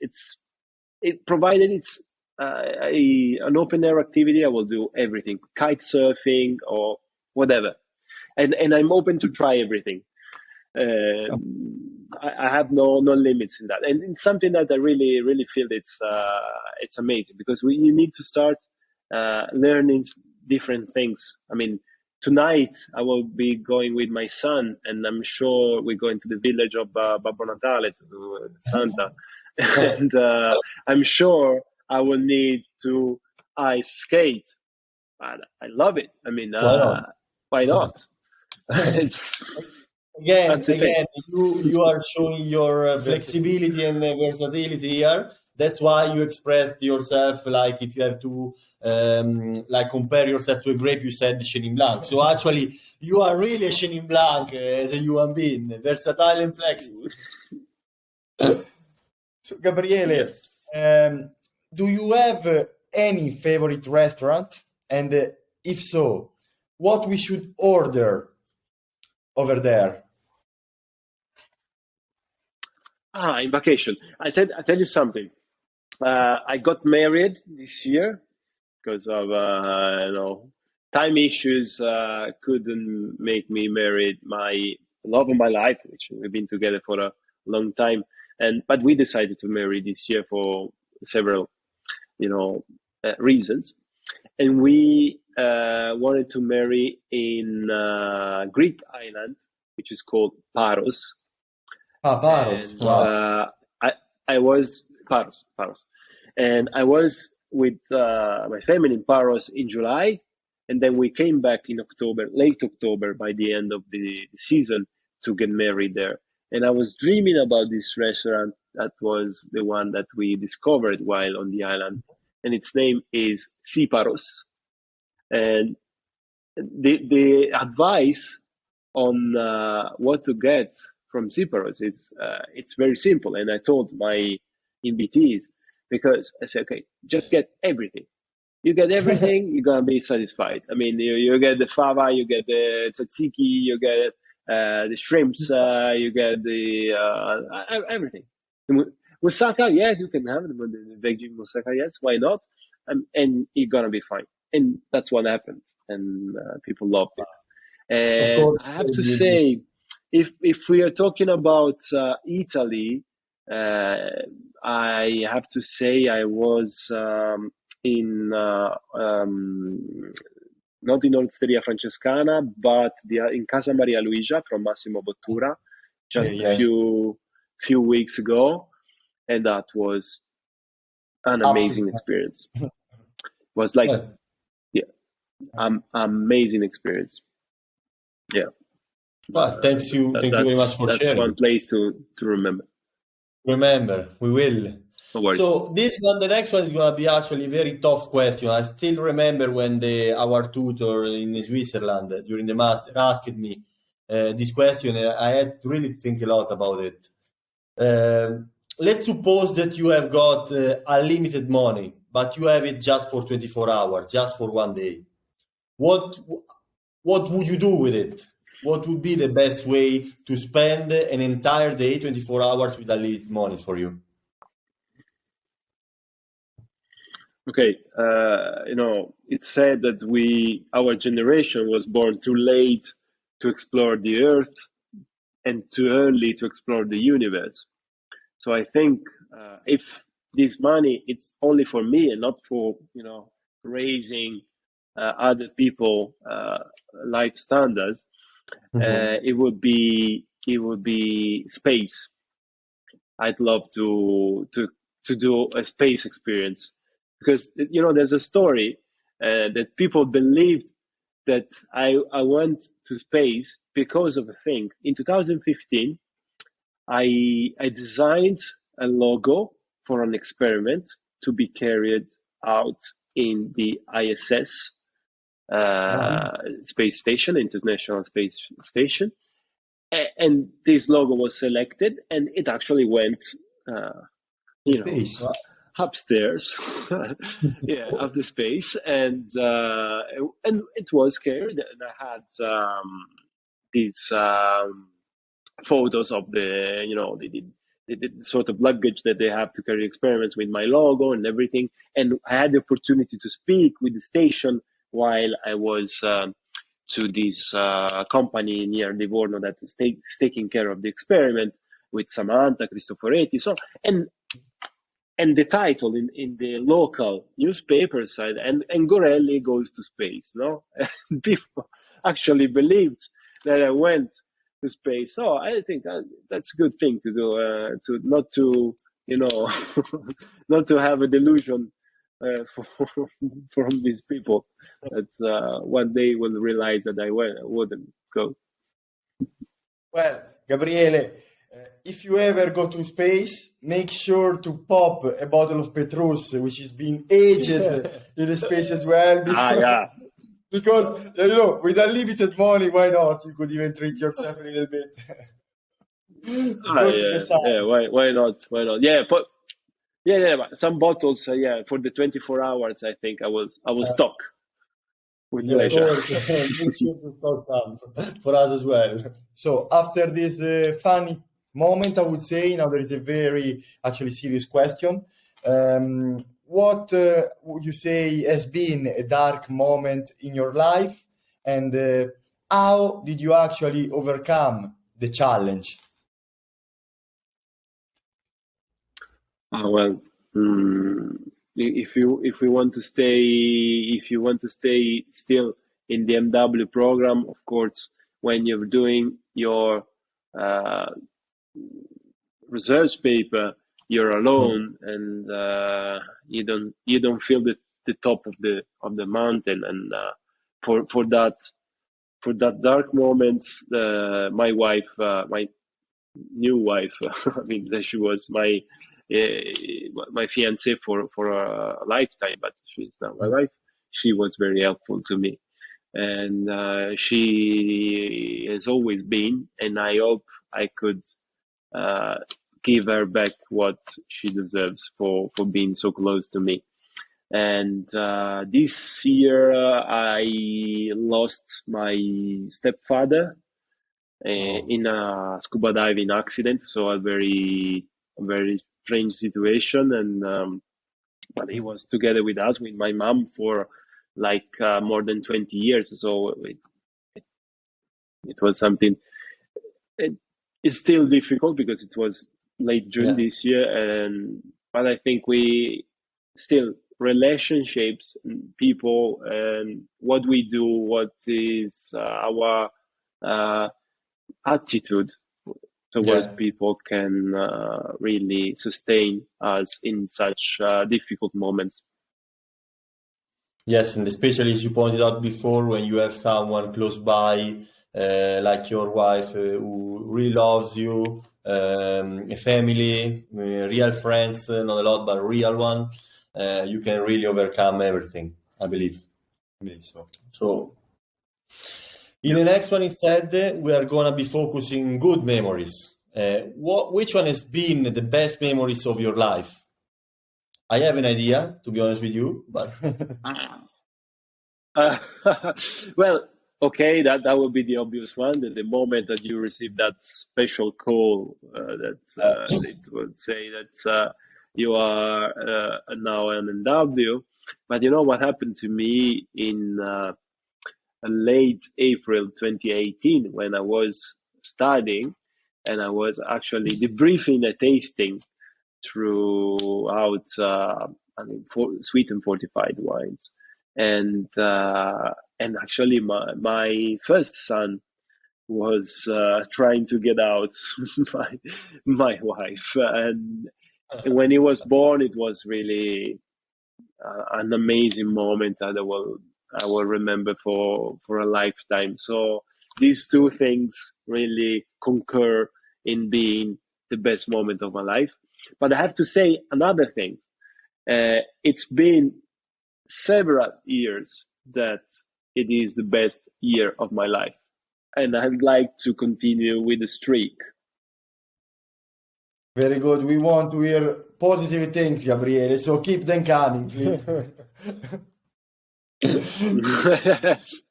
provided it's an open air activity, I will do everything. Kite surfing or whatever, and I'm open to try everything. I have no limits in that, and it's something that I really feel it's amazing, because you need to start learning different things. I mean, tonight I will be going with my son, and I'm sure we're going to the village of Babbo Natale to do Santa, and I'm sure I will need to ice skate. I love it. I mean, why not? It's Again, you are showing your flexibility and versatility here. That's why you expressed yourself like if you have to like compare yourself to a grape, you said Chenin Blanc. So actually, you are really a Chenin Blanc as a human being, versatile and flexible. So, Gabriele, yes. Do you have any favorite restaurant? And if so, what we should order over there? In vacation. I tell you something. I got married this year because of time issues. Couldn't make me marry my love of my life, which we've been together for a long time. But we decided to marry this year for several, reasons. And we wanted to marry in Greek island, which is called Paros. Paros. And, I was Paros, and I was with my family in Paros in July, and then we came back in October, late October, by the end of the season, to get married there. And I was dreaming about this restaurant. That was the one that we discovered while on the island, and its name is Siparos. And the advice on what to get from Siparos is it's very simple. And I told my invitees, because I said, okay, just get everything. You get everything, you're gonna be satisfied. I mean, you get the fava, you get the tzatziki, you get the shrimps, you get the everything. Moussaka, yes, you can have the veggie moussaka, yes, why not? And you're gonna be fine. And that's what happened, and people loved it. Of course, I have to say, if we are talking about Italy, I have to say I was in not in Osteria Francescana, but in Casa Maria Luigia from Massimo Bottura, just a few weeks ago, and that was an amazing experience. It was like, amazing experience. Yeah. Well, thank you very much for sharing. That's one place to remember. Remember, we will. No worries. So the next one is going to be actually a very tough question. I still remember when our tutor in Switzerland during the master asked me this question. I had to really think a lot about it. Let's suppose that you have got unlimited money, but you have it just for 24 hours, just for one day. What would you do with it? What would be the best way to spend an entire day, 24 hours with unlimited money for you? Okay, it's said that our generation was born too late to explore the Earth and too early to explore the universe. So I think if this money it's only for me and not for raising other people life standards, it would be space. I'd love to do a space experience, because there's a story that people believed that I went to space because of a thing. In 2015, I designed a logo for an experiment to be carried out in the ISS space station, International Space Station, and this logo was selected, and it actually went upstairs up the space, and it was carried, and I had these photos of the sort of luggage that they have to carry experiments with my logo and everything, and I had the opportunity to speak with the station while I was to this company near Livorno that is taking care of the experiment with Samantha Cristoforetti. So and the title in the local newspaper side, and Gorelli goes to space, no? And people actually believed that I went to space. So I think that's a good thing to do, to not to not to have a delusion from these people that one day will realize that I wouldn't go. Well, Gabriele, if you ever go to space, make sure to pop a bottle of Petrus, which is being aged in the space as well. Because, with unlimited money, why not? You could even treat yourself a little bit. Why not? Yeah, but but some bottles, for the 24 hours, I think I will stock with pleasure. Make sure to stock some for us as well. So after this funny moment, I would say now there is a very actually serious question. What would you say has been a dark moment in your life, and how did you actually overcome the challenge? Well, if you want to stay still in the MW program, of course, when you're doing your research paper, you're alone, and you don't feel the top of the mountain, and for that dark moments, my wife, my new wife, I mean, she was my fiancée for a lifetime, but she's now my wife. She was very helpful to me, and she has always been, and I hope I could give her back what she deserves for being so close to me. And this year I lost my stepfather in a scuba diving accident, so a very strange situation, and but he was together with us, with my mom, for like more than 20 years, so it was something. It's still difficult because it was late June this year, but I think we still relationships, people, and what we do, what is our attitude towards people can really sustain us in such difficult moments. Yes, and especially as you pointed out before, when you have someone close by, like your wife, who really loves you, a family, real friends, not a lot, but real one, you can really overcome everything, I believe. So, in the next one instead, we are going to be focusing good memories. Which one has been the best memories of your life? I have an idea, to be honest with you, but well, okay, that would be the obvious one. The moment that you receive that special call that it would say that you are now an NW. But you know what happened to me in late April 2018 when I was studying, and I was actually debriefing a tasting throughout sweet and fortified wines, and actually my first son was trying to get out my wife, and when he was born, it was really an amazing moment that I will remember for a lifetime. So these two things really concur in being the best moment of my life. But I have to say another thing. It's been several years that it is the best year of my life, and I'd like to continue with the streak. Very good. We want to hear positive things, Gabriele, so keep them coming, please. Yes.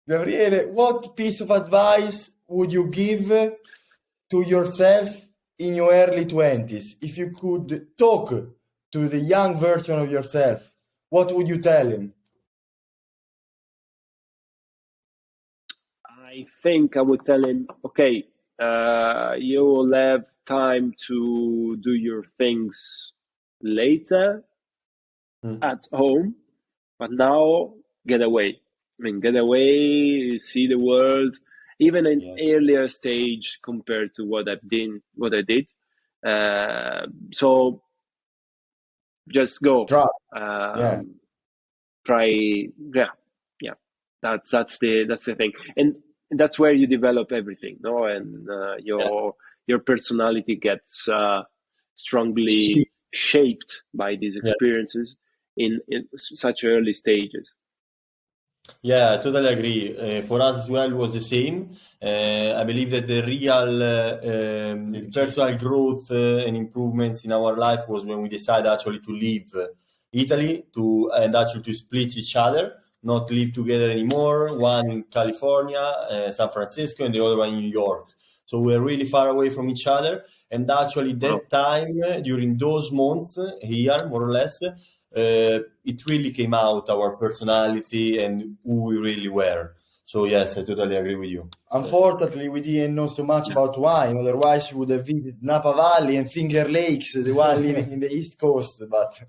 Gabriele, what piece of advice would you give to yourself in your early 20s? If you could talk to the young version of yourself, what would you tell him? I think I would tell him, okay, you will have time to do your things later at home, but now get away. I mean, get away, see the world, even in earlier stage compared to what I did. So just go. Try. Yeah. That's the thing, and that's where you develop everything, no? And your personality gets strongly shaped by these experiences in such early stages. Yeah, I totally agree. For us as well, it was the same. I believe that the real personal growth and improvements in our life was when we decided actually to leave Italy and actually to split each other, not live together anymore. One in California, San Francisco, and the other one in New York. So we're really far away from each other. And actually, that time, during those months here, more or less, it really came out our personality and who we really were. So yes, I totally agree with you. Unfortunately, we didn't know so much about wine. Otherwise, we would have visited Napa Valley and Finger Lakes, the one living in the East Coast. But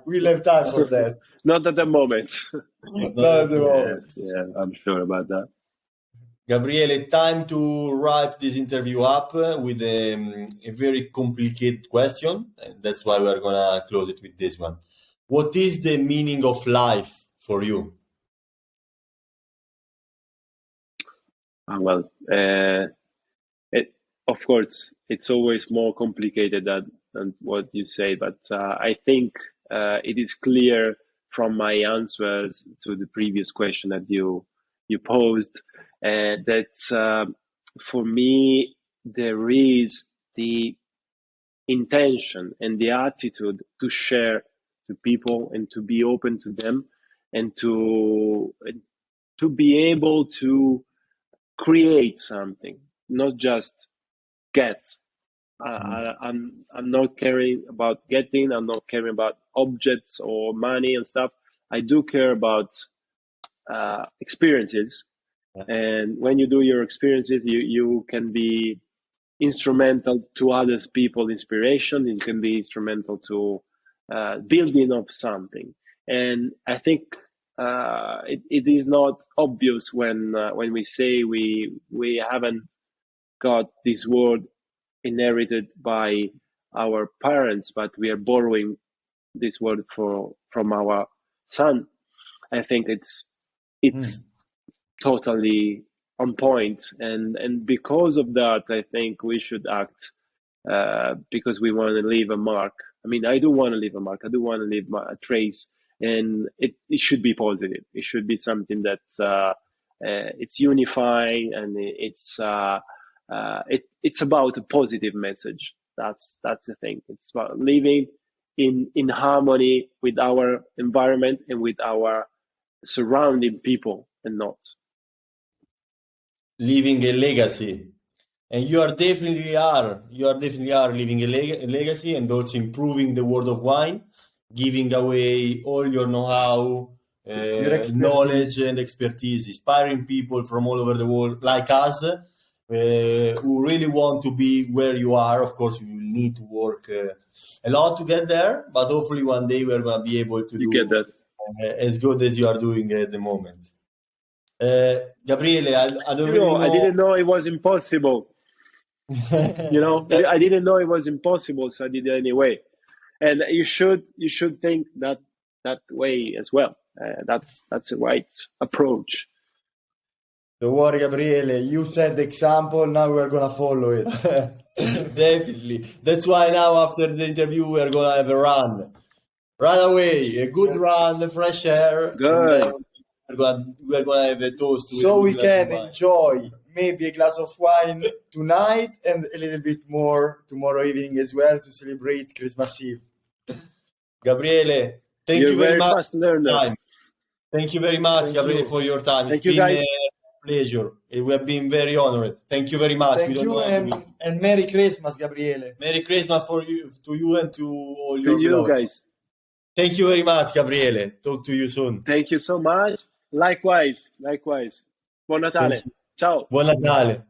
we'll have time for that. Not at the moment. Not at the moment. Yeah, I'm sure about that. Gabriele, time to wrap this interview up with a very complicated question, and that's why we're going to close it with this one. What is the meaning of life for you? Well, of course, it's always more complicated than what you say, but I think it is clear from my answers to the previous question that you posed that for me there is the intention and the attitude to share to people and to be open to them and to be able to create something, not just get. I'm not caring about getting. I'm not caring about objects or money and stuff. I do care about experiences. And when you do your experiences, you can be instrumental to others people inspiration. It can be instrumental to building of something. And I think it is not obvious when we say we haven't got this word inherited by our parents, but we are borrowing this word from our son. I think it's totally on point, and because of that, I think we should act because we want to leave a mark. I mean, I do want to leave a mark. I do want to leave a trace, and it should be positive. It should be something that it's unifying, and it's about a positive message. That's the thing. It's about living in harmony with our environment and with our surrounding people, and not leaving a legacy. And you definitely are leaving a legacy, and also improving the world of wine, giving away all your know-how, knowledge and expertise, inspiring people from all over the world like us, who really want to be where you are. Of course, you will need to work a lot to get there, but hopefully one day we're going to be able to get that as good as you are doing at the moment. Gabriele, I don't really know. I didn't know it was impossible. I didn't know it was impossible, so I did it anyway. And you should think that way as well. That's the right approach. Don't worry, Gabriele. You set the example. Now we're gonna follow it. Definitely. That's why now after the interview we're gonna have a run away, a good run, fresh air. Good. We're gonna have a toast. So we can enjoy maybe a glass of wine tonight and a little bit more tomorrow evening as well to celebrate Christmas Eve. Gabriele, thank you very much. Fast learner. Thank you very much, Gabriele, for your time. Thank you, guys. Pleasure. We have been very honored. Thank you very much. Thank you, and Merry Christmas, Gabriele. Merry Christmas to you and to all to you guys. Thank you very much, Gabriele. Talk to you soon. Thank you so much. Likewise. Buon Natale. Ciao. Buon Natale.